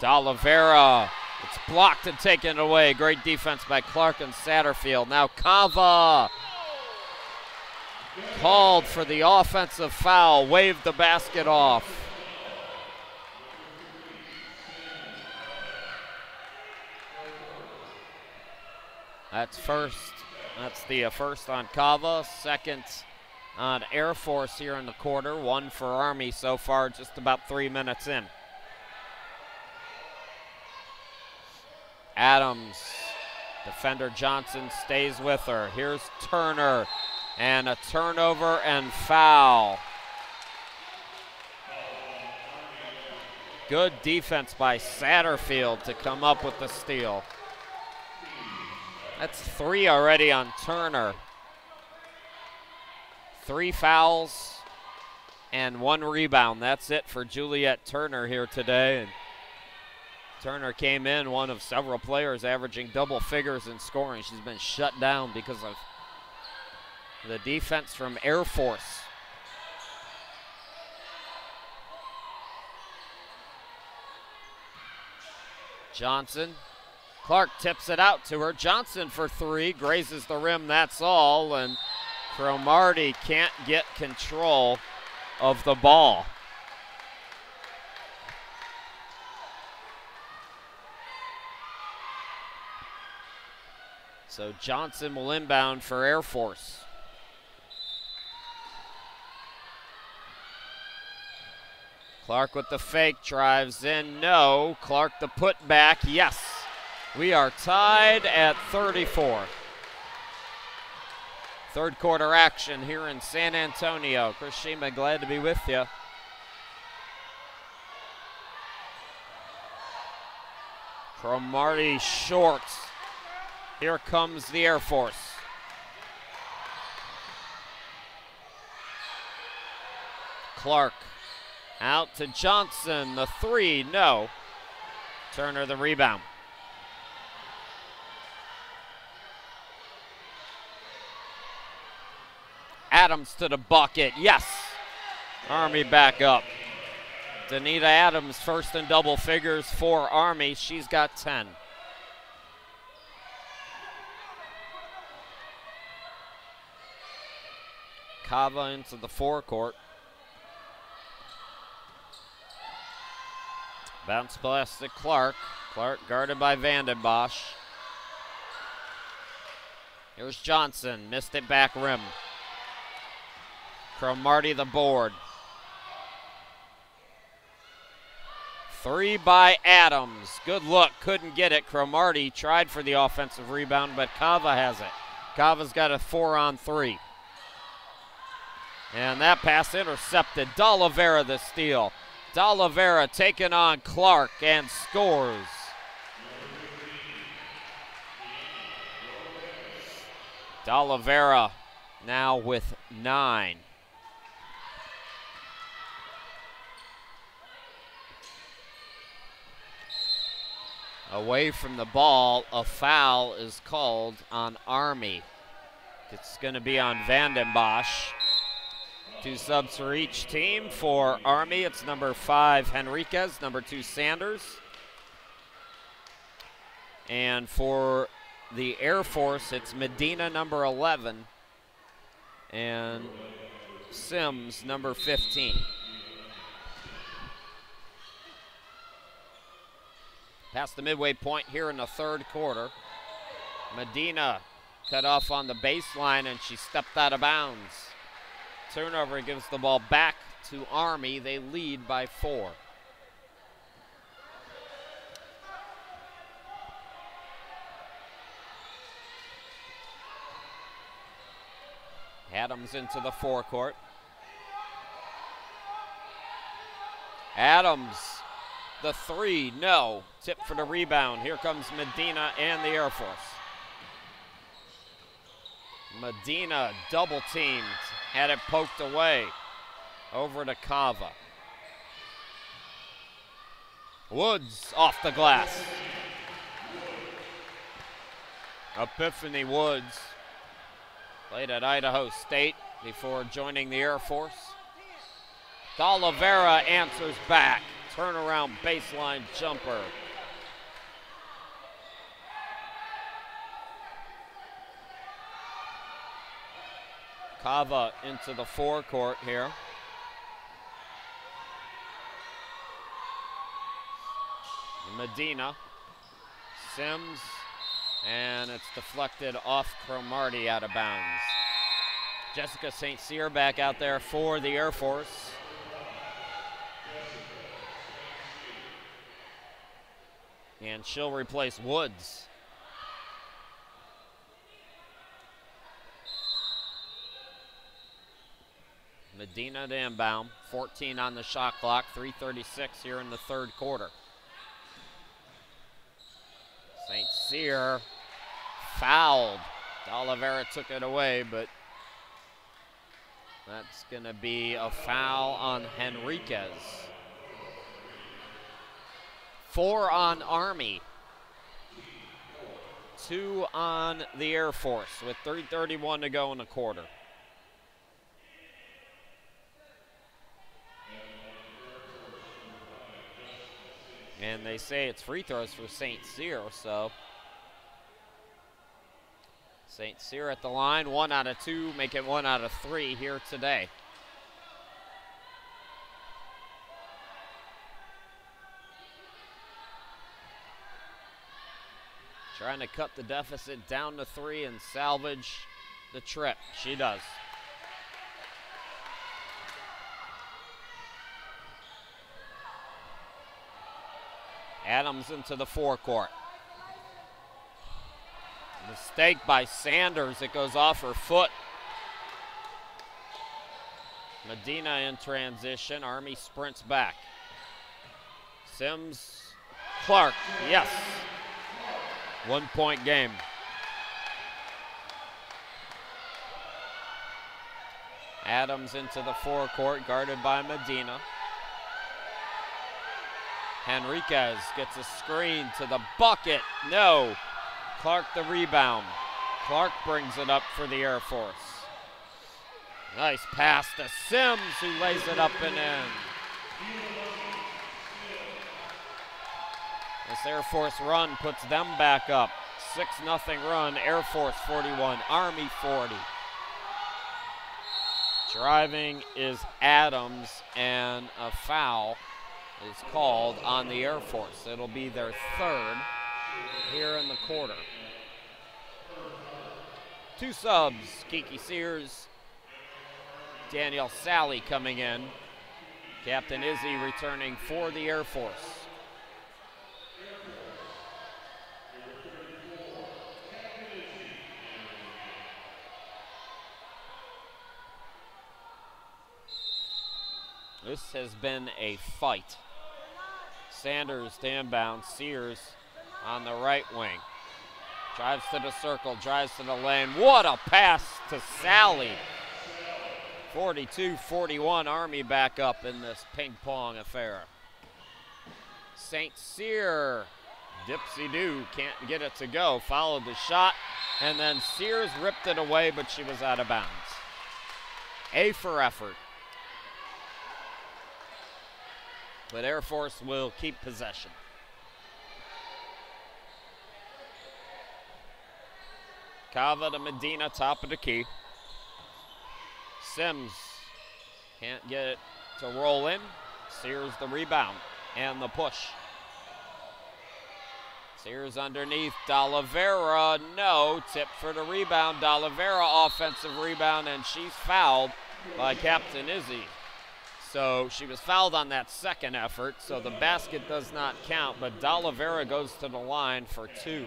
D'Oliveira, it's blocked and taken away. Great defense by Clark and Satterfield. Now Cava called for the offensive foul, waved the basket off. That's first. That's the first on Cava, second on Air Force here in the quarter. One for Army so far, just about 3 minutes in. Adams, defender Johnson stays with her. Here's Turner, and a turnover and foul. Good defense by Satterfield to come up with the steal. That's 3 already on Turner. 3 fouls and 1 rebound. That's it for Juliet Turner here today. And Turner came in one of several players averaging double figures in scoring. She's been shut down because of the defense from Air Force. Johnson. Clark tips it out to her. Johnson for 3, grazes the rim, that's all, and Cromartie can't get control of the ball. So Johnson will inbound for Air Force. Clark with the fake, drives in, no. Clark the putback, yes. We are tied at 34. Third quarter action here in San Antonio. Chris Shima, glad to be with you. Cromartie short. Here comes the Air Force. Clark out to Johnson, the 3, no. Turner the rebound. Adams to the bucket, yes. Army back up. Danita Adams first in double figures for Army. She's got 10. Cava into the forecourt. Bounce pass to Clark. Clark guarded by Vanden Bosch. Here's Johnson, missed it back rim. Cromartie the board. 3 by Adams. Good look, couldn't get it. Cromartie tried for the offensive rebound, but Cava has it. Cava's got a 4-on-3. And that pass intercepted. D'Oliveira the steal. D'Oliveira taking on Clark and scores. D'Oliveira now with 9. Away from the ball, a foul is called on Army. It's going to be on Vanden Bosch. 2 subs for each team. For Army, it's number 5, Henriquez, number 2, Sanders. And for the Air Force, it's Medina, number 11, and Sims, number 15. Past the midway point here in the third quarter. Medina cut off on the baseline, and she stepped out of bounds. Turnover gives the ball back to Army. They lead by 4. Adams into the forecourt. Adams, the 3, no. Tip for the rebound. Here comes Medina and the Air Force. Medina double teamed, had it poked away. Over to Cava. Woods off the glass. Epiphany Woods played at Idaho State. before joining the Air Force. D'Oliveira answers back. Turnaround baseline jumper. Cava into the forecourt here. Medina. Sims. And it's deflected off Cromartie out of bounds. Jessica St. Cyr back out there for the Air Force. And she'll replace Woods. Medina to inbound, 14 on the shot clock, 3:36 here in the third quarter. St. Cyr fouled. D'Oliveira took it away, but that's going to be a foul on Henriquez. 4 on Army. 2 on the Air Force with 3:31 to go in the quarter. And they say it's free throws for St. Cyr, so St. Cyr at the line, 1 out of 2, make it 1 out of 3 here today. Trying to cut the deficit down to 3 and salvage the trip. She does. Adams into the forecourt. Mistake by Sanders. It goes off her foot. Medina in transition. Army sprints back. Sims, Clark, yes. 1-point game. Adams into the forecourt, guarded by Medina. Henriquez gets a screen to the bucket. No. Clark the rebound. Clark brings it up for the Air Force. Nice pass to Sims, who lays it up and in. This Air Force run puts them back up. 6-0 run, Air Force 41, Army 40. Driving is Adams, and a foul is called on the Air Force. It'll be their 3rd here in the quarter. 2 subs, Kiki Sears, Danielle Sally coming in. Captain Izzy returning for the Air Force. This has been a fight. Sanders to inbound, Sears on the right wing. Drives to the circle, drives to the lane. What a pass to Sally. 42-41, Army back up in this ping pong affair. St. Cyr, dipsy-do, can't get it to go. Followed the shot, and then Sears ripped it away, but she was out of bounds. A for effort. But Air Force will keep possession. Cava to Medina, top of the key. Sims can't get it to roll in. Sears the rebound and the push. Sears underneath. D'Oliveira, no. Tip for the rebound. D'Oliveira offensive rebound, and she's fouled by Captain Izzy. So she was fouled on that second effort, so the basket does not count, but D'Oliveira goes to the line for 2.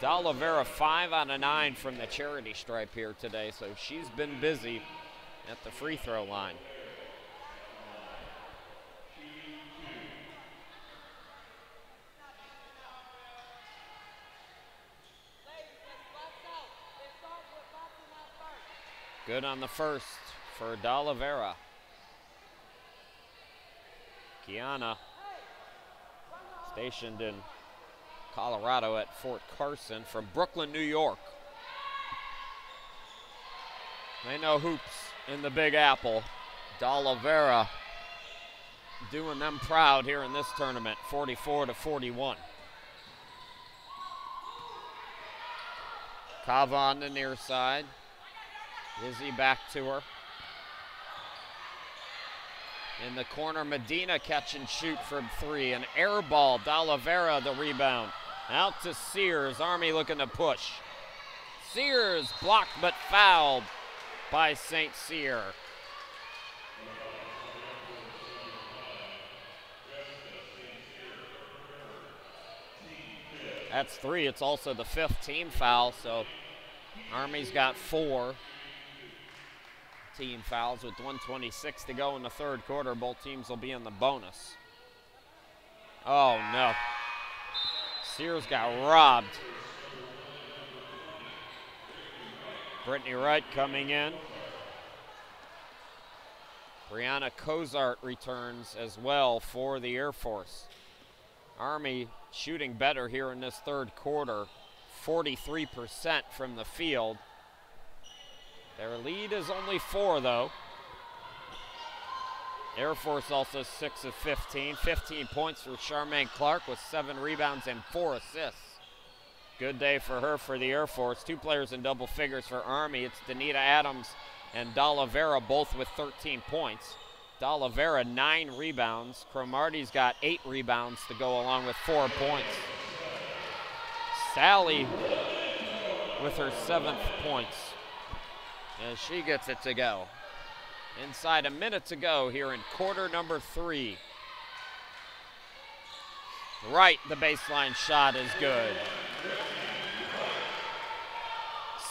D'Oliveira 5 out of 9 from the charity stripe here today, so she's been busy at the free throw line. Good on the first for D'Oliveira. Kiana, stationed in Colorado at Fort Carson, from Brooklyn, New York. They know hoops. in the Big Apple. D'Oliveira doing them proud here in this tournament, 44-41. Cava on the near side. Izzy back to her. In the corner, Medina catch and shoot from three. An air ball, D'Oliveira the rebound. Out to Sears, Army looking to push. Sears blocked but fouled by St. Cyr. That's three. It's also the 5th team foul, so Army's got 4 team fouls with 1:26 to go in the 3rd quarter. Both teams will be in the bonus. Oh, no. Sears got robbed. Brittany Wright coming in. Brianna Cozart returns as well for the Air Force. Army shooting better here in this 3rd quarter, 43% from the field. Their lead is only 4, though. Air Force also 6 of 15. 15 points for Charmaine Clark with 7 rebounds and 4 assists. Good day for her for the Air Force. 2 players in double figures for Army. It's Danita Adams and D'Oliveira, both with 13 points. D'Oliveira 9 rebounds. Cromartie's got 8 rebounds to go along with 4 points. Sally with her 7th points as she gets it to go. Inside a minute to go here in quarter number 3. Right, the baseline shot is good.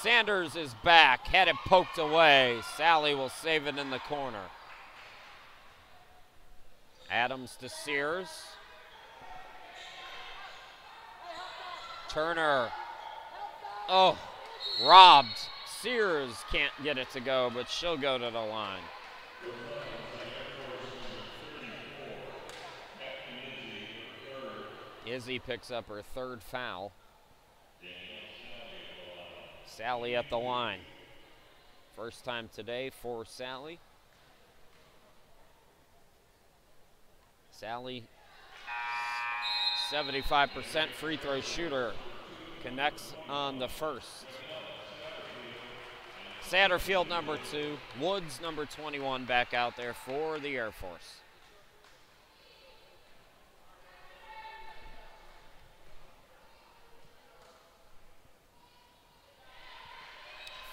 Sanders is back, had it poked away. Sally will save it in the corner. Adams to Sears. Turner. Oh, robbed. Sears can't get it to go, but she'll go to the line. Izzy picks up her 3rd foul. Sally at the line. First time today for Sally. Sally, 75% free throw shooter, connects on the 1st. Satterfield number 2, Woods number 21 back out there for the Air Force.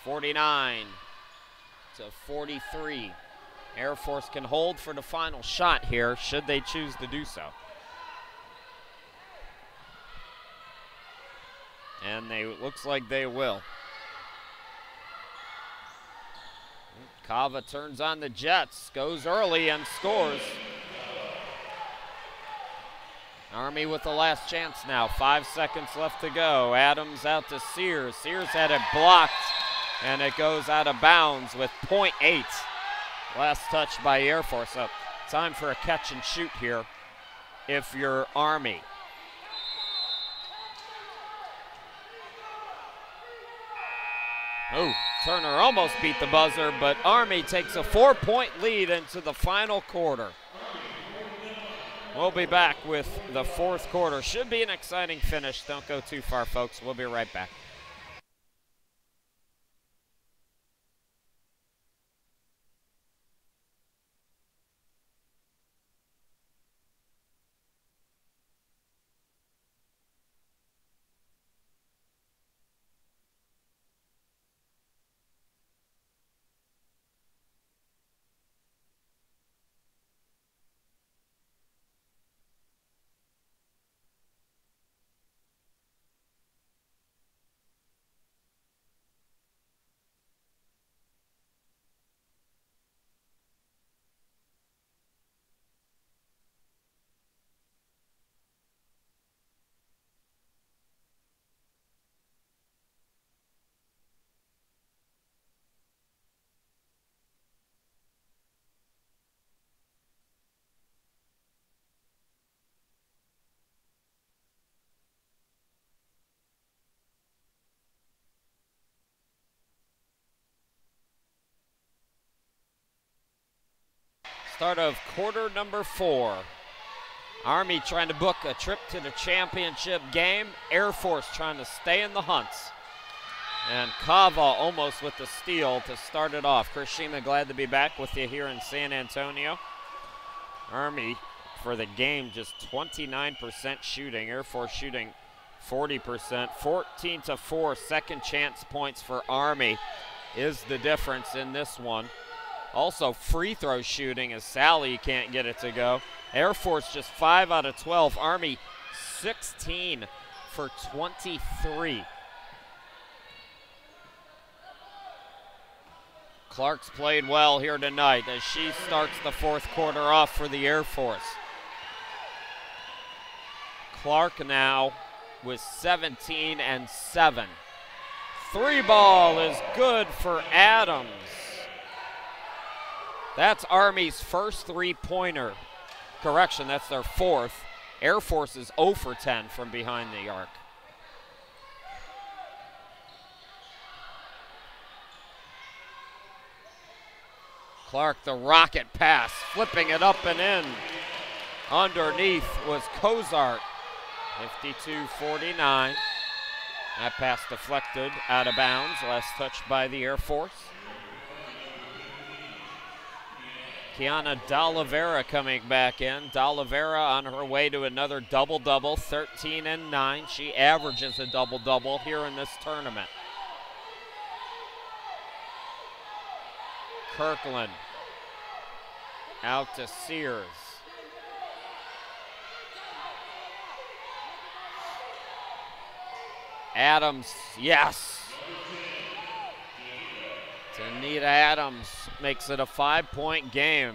(49-43). Air Force can hold for the final shot here, should they choose to do so. And looks like they will. Cava turns on the Jets, goes early and scores. Army with the last chance now, 5 seconds left to go. Adams out to Sears. Sears had it blocked, and it goes out of bounds with .8. Last touch by Air Force. So time for a catch and shoot here if you're Army. Oh, Turner almost beat the buzzer, but Army takes a 4-point lead into the final quarter. We'll be back with the 4th quarter. Should be an exciting finish. Don't go too far, folks. We'll be right back. Start of quarter number 4. Army trying to book a trip to the championship game. Air Force trying to stay in the hunts. And Kava almost with the steal to start it off. Chris Shima, glad to be back with you here in San Antonio. Army for the game just 29% shooting. Air Force shooting 40%. 14-4 second chance points for Army is the difference in this one. Also free throw shooting as Sally can't get it to go. Air Force just 5 out of 12. Army 16 for 23. Clark's played well here tonight as she starts the fourth quarter off for the Air Force. Clark now with 17 and 7. 3 ball is good for Adams. That's Army's first three-pointer. Correction, that's their fourth. Air Force is 0 for 10 from behind the arc. Clark, the rocket pass, flipping it up and in. Underneath was Cozart, 52-49. That pass deflected out of bounds, last touched by the Air Force. Kiana D'Oliveira coming back in. D'Oliveira on her way to another double-double, 13 and 9. She averages a double-double here in this tournament. Kirkland out to Sears. Adams, yes. Danita Adams makes it a 5-point game.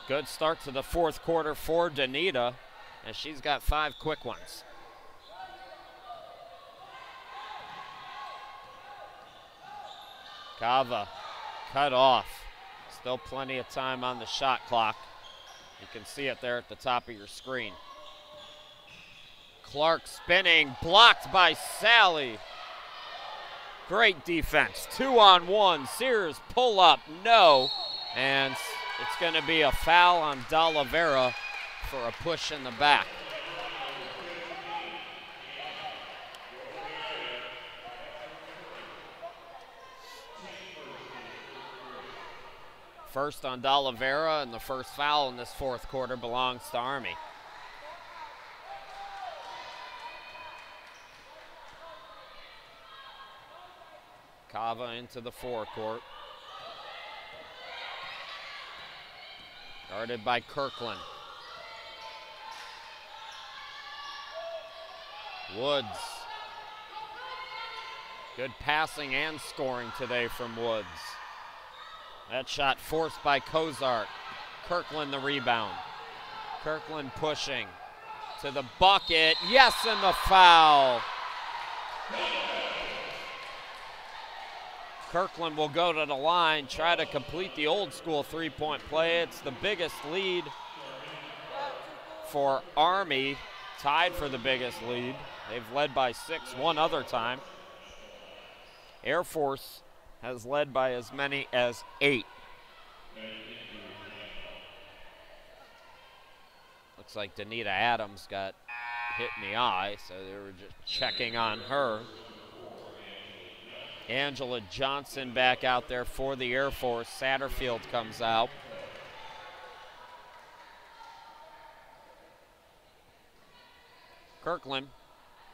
Good start to the fourth quarter for Danita, and she's got 5 quick ones. Kava cut off. Still plenty of time on the shot clock. You can see it there at the top of your screen. Clark spinning, blocked by Sally. Great defense, 2-on-1. Sears pull up, no. And it's going to be a foul on D'Oliveira for a push in the back. First on D'Oliveira, and the first foul in this fourth quarter belongs to Army. Kava into the forecourt. Guarded by Kirkland. Woods. Good passing and scoring today from Woods. That shot forced by Cozart. Kirkland the rebound. Kirkland pushing to the bucket. Yes, and the foul. Kirkland will go to the line, try to complete the old school three-point play. It's the biggest lead for Army, tied for the biggest lead. They've led by 6 one other time. Air Force has led by as many as 8. Looks like Danita Adams got hit in the eye, so they were just checking on her. Angela Johnson back out there for the Air Force. Satterfield comes out. Kirkland,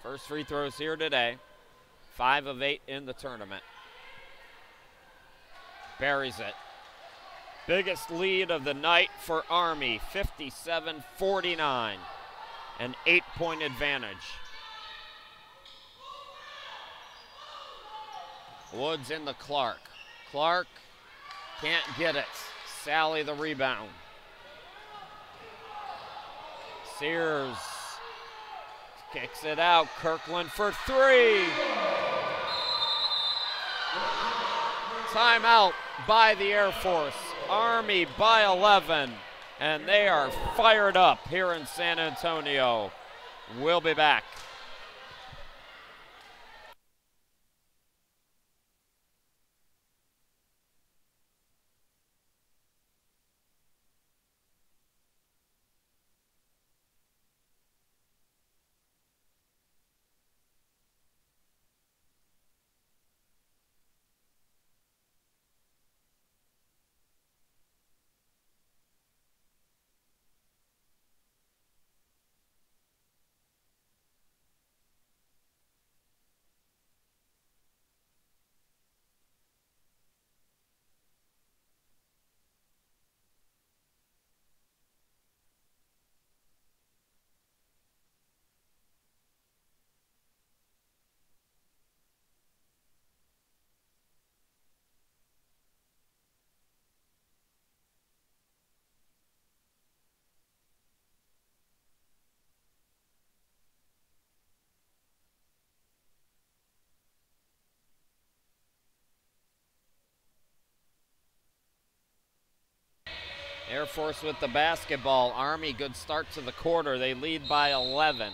first free throws here today. 5 of 8 in the tournament. Buries it. Biggest lead of the night for Army, 57-49. An 8-point advantage. Woods in the Clark. Clark can't get it. Sally the rebound. Sears kicks it out. Kirkland for 3. Timeout by the Air Force. Army by 11. And they are fired up here in San Antonio. We'll be back. Air Force with the basketball. Army, good start to the quarter. They lead by 11.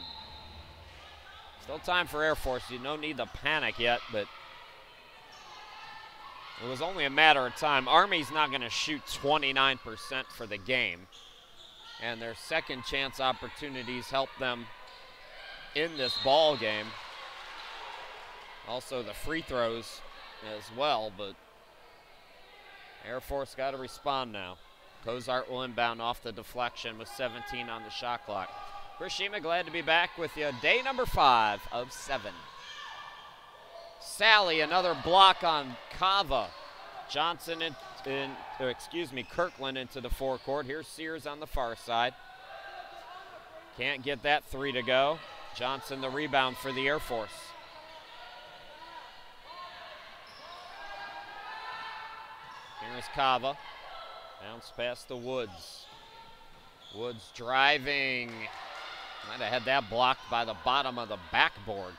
Still time for Air Force. You no need to panic yet, but it was only a matter of time. Army's not going to shoot 29% for the game, and their second chance opportunities help them in this ball game. Also the free throws as well, but Air Force got to respond now. Cozart will inbound off the deflection with 17 on the shot clock. Chris Shima, glad to be back with you. Day number 5 of 7. Sally, another block on Kava. Johnson Kirkland into the forecourt. Here's Sears on the far side. Can't get that three to go. Johnson the rebound for the Air Force. Here's Kava. Bounce past the Woods. Woods driving. Might have had that blocked by the bottom of the backboard.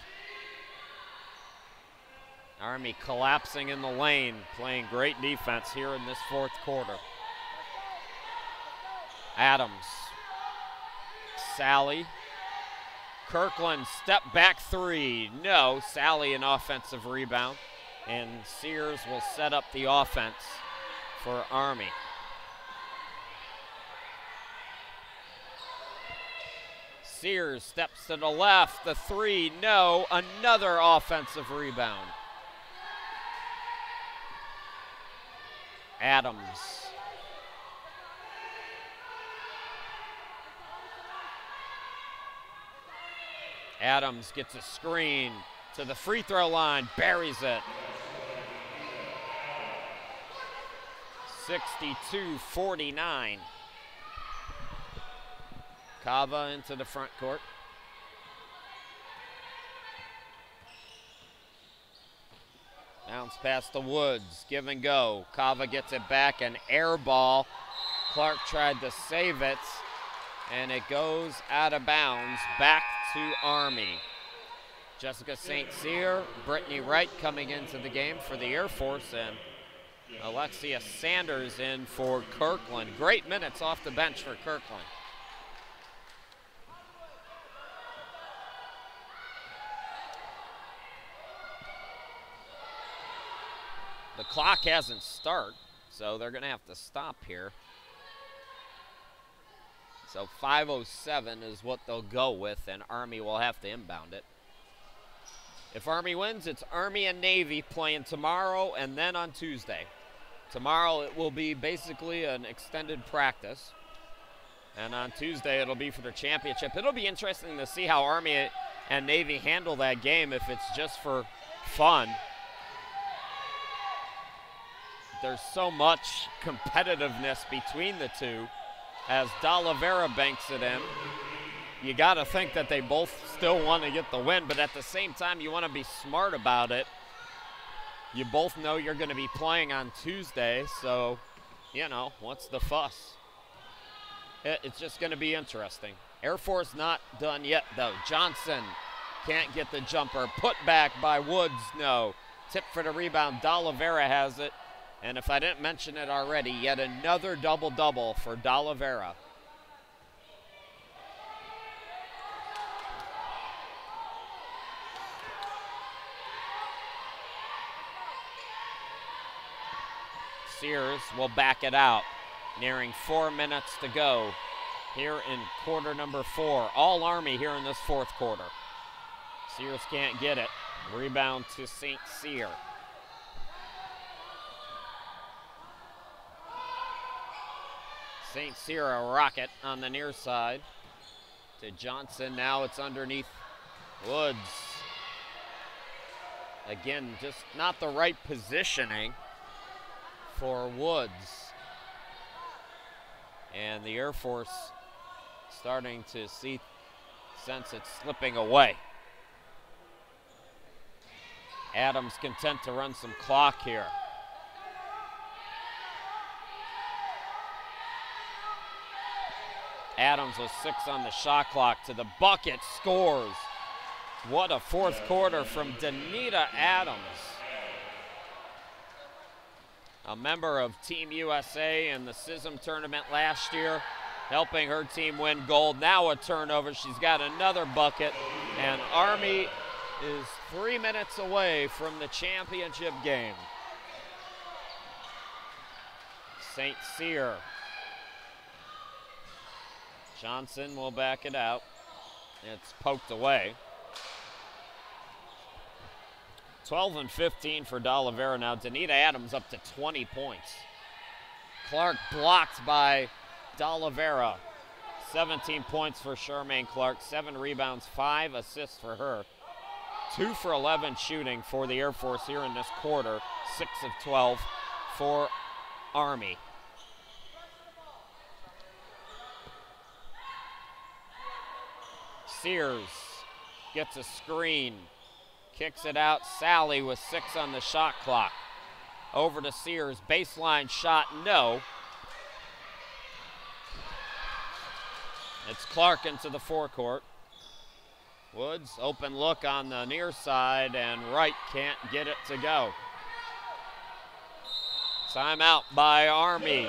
Army collapsing in the lane, playing great defense here in this fourth quarter. Adams. Sally. Kirkland, step back three. No, Sally an offensive rebound. And Sears will set up the offense for Army. Sears steps to the left, the three, no, another offensive rebound. Adams. Adams gets a screen to the free throw line, buries it. 62-49. Kava into the front court. Bounce past the Woods, give and go. Kava gets it back, an air ball. Clark tried to save it, and it goes out of bounds back to Army. Jessica St. Cyr, Brittany Wright coming into the game for the Air Force, and Alexia Sanders in for Kirkland. Great minutes off the bench for Kirkland. The clock hasn't started, so they're going to have to stop here. So 5:07 is what they'll go with, and Army will have to inbound it. If Army wins, it's Army and Navy playing tomorrow and then on Tuesday. Tomorrow it will be basically an extended practice, and on Tuesday it'll be for the championship. It'll be interesting to see how Army and Navy handle that game if it's just for fun. There's so much competitiveness between the two as D'Oliveira banks it in. You got to think that they both still want to get the win, but at the same time, you want to be smart about it. You both know you're going to be playing on Tuesday, so, you know, what's the fuss? It's just going to be interesting. Air Force not done yet, though. Johnson can't get the jumper. Put back by Woods, no. Tip for the rebound. D'Oliveira has it. And if I didn't mention it already, yet another double-double for D'Oliveira. Sears will back it out. Nearing 4 minutes to go here in quarter number 4. All Army here in this fourth quarter. Sears can't get it. Rebound to St. Cyr. St. Cyr a rocket on the near side to Johnson. Now it's underneath Woods. Again, just not the right positioning for Woods. And the Air Force starting to sense it's slipping away. Adams content to run some clock here. Adams with 6 on the shot clock to the bucket, scores. What a fourth quarter from Danita Adams. a member of Team USA in the SISM tournament last year, helping her team win gold. Now a turnover. She's got another bucket, and Army is 3 minutes away from the championship game. St. Cyr. Johnson will back it out. It's poked away. 12 and 15 for D'Oliveira now. Danita Adams up to 20 points. Clark blocked by D'Oliveira. 17 points for Charmaine Clark. 7 rebounds, 5 assists for her. 2 for 11 shooting for the Air Force here in this quarter. 6 of 12 for Army. Sears gets a screen. Kicks it out. Sally with 6 on the shot clock. Over to Sears. Baseline shot, no. It's Clark into the forecourt. Woods, open look on the near side, and Wright can't get it to go. Timeout by Army.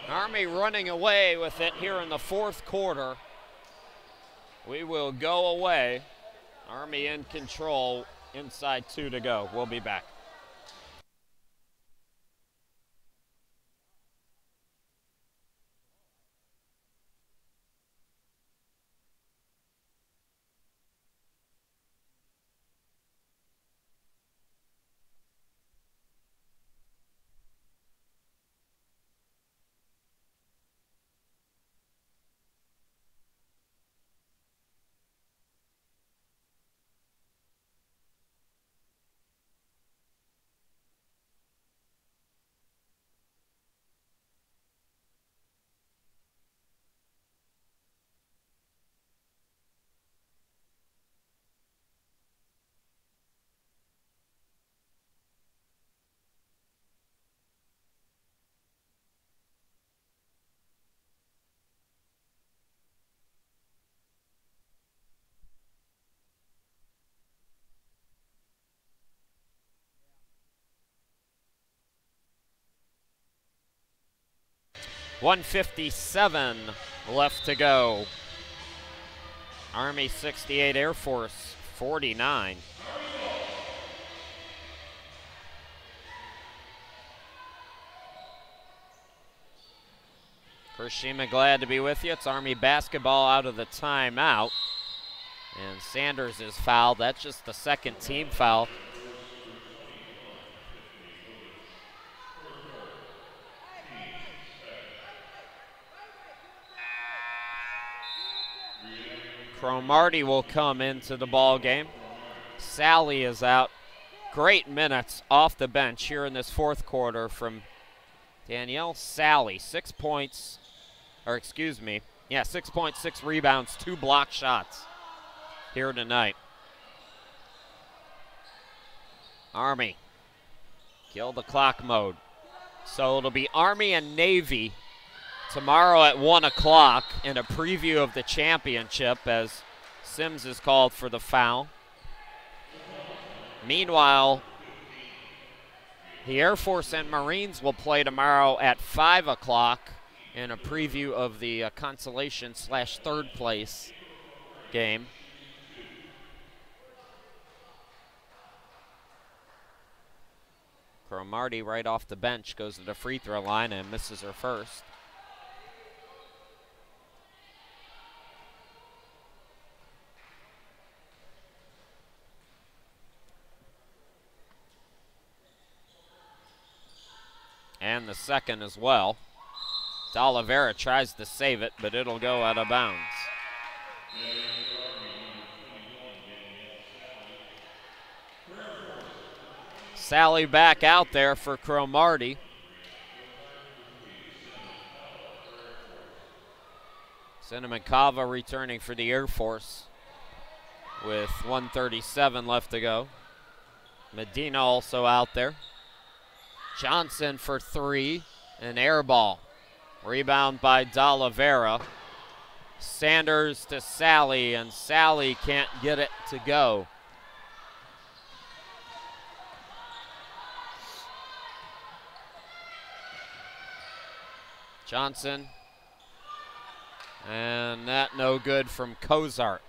Army running away with it here in the fourth quarter. We will go away. Army in control, inside 2 to go. We'll be back. .157 left to go. Army 68, Air Force 49. Kershima, glad to be with you. It's Army basketball out of the timeout. And Sanders is fouled. That's just the second team foul. Cromartie will come into the ball game. Sally is out. Great minutes off the bench here in this fourth quarter from Danielle Sally. 6 points, or excuse me, 6 points, 6 rebounds, 2 block shots here tonight. Army, kill the clock mode. So it'll be Army and Navy tomorrow at 1 o'clock in a preview of the championship as Sims is called for the foul. Meanwhile, the Air Force and Marines will play tomorrow at 5 o'clock in a preview of the consolation/third place game. Cromartie right off the bench goes to the free throw line and misses her first. And the second as well. D'Oliveira tries to save it, but it'll go out of bounds. Sally back out there for Cromartie. Cinnamon Cava returning for the Air Force with 1:37 left to go. Medina also out there. Johnson for 3, an air ball. Rebound by D'Oliveira. Sanders to Sally, and Sally can't get it to go. Johnson. And that no good from Cozart.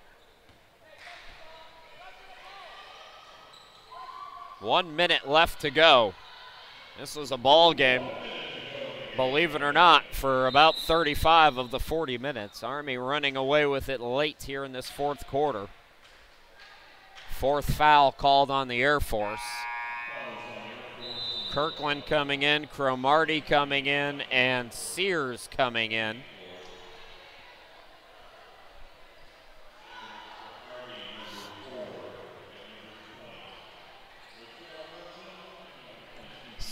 1 minute left to go. This was a ball game, believe it or not, for about 35 of the 40 minutes. Army running away with it late here in this fourth quarter. Fourth foul called on the Air Force. Kirkland coming in, Cromartie coming in, and Sears coming in.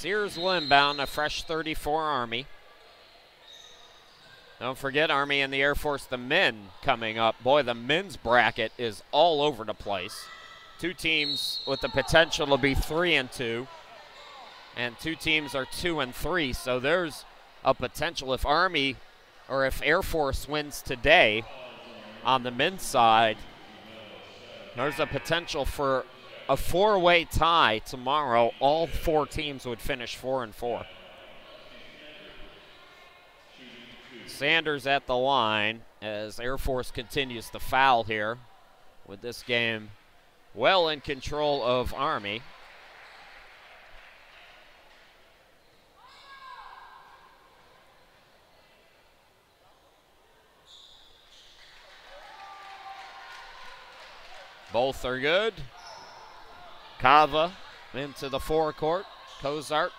Sears will inbound, a fresh 34 Army. Don't forget Army and the Air Force, the men coming up. Boy, the men's bracket is all over the place. Two teams with the potential to be 3-2, and two teams are 2-3. So there's a potential if Army or if Air Force wins today on the men's side, there's a potential for a four-way tie tomorrow. All four teams would finish 4-4. Sanders at the line as Air Force continues to foul here with this game well in control of Army. Both are good. Kava into the forecourt. Cozart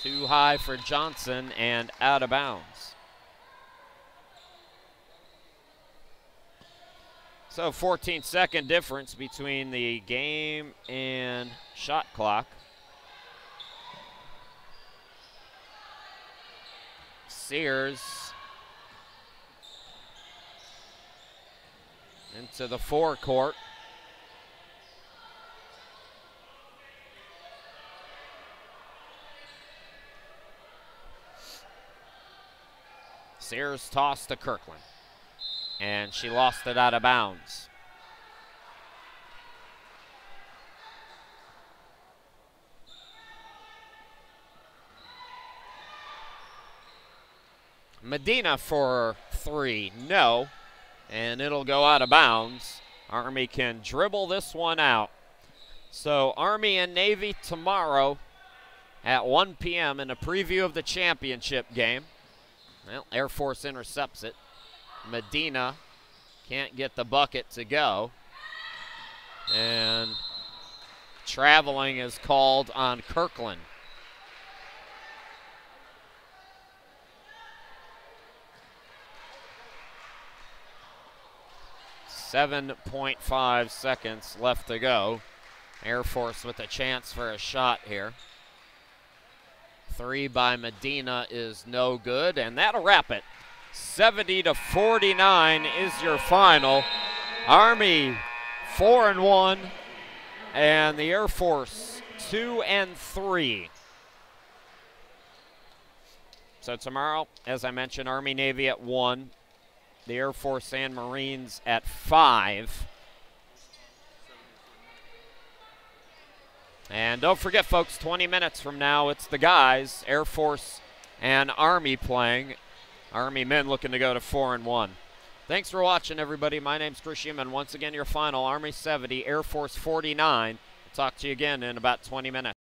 too high for Johnson and out of bounds. So 14-second difference between the game and shot clock. Sears into the forecourt. Sears tossed to Kirkland, and she lost it out of bounds. Medina for three, no, and it'll go out of bounds. Army can dribble this one out. So Army and Navy tomorrow at 1 p.m. in a preview of the championship game. Well, Air Force intercepts it. Medina can't get the bucket to go. And traveling is called on Kirkland. .5 seconds left to go. Air Force with a chance for a shot here. Three by Medina is no good, and that'll wrap it. 70-49 is your final. Army 4-1, and the Air Force 2-3. So tomorrow, as I mentioned, Army Navy at 1, the Air Force and Marines at 5. And don't forget, folks, 20 minutes from now, it's the guys, Air Force and Army playing. Army men looking to go to 4-1. Thanks for watching, everybody. My name's Chris Schumann. Once again, your final, Army 70, Air Force 49. We'll talk to you again in about 20 minutes.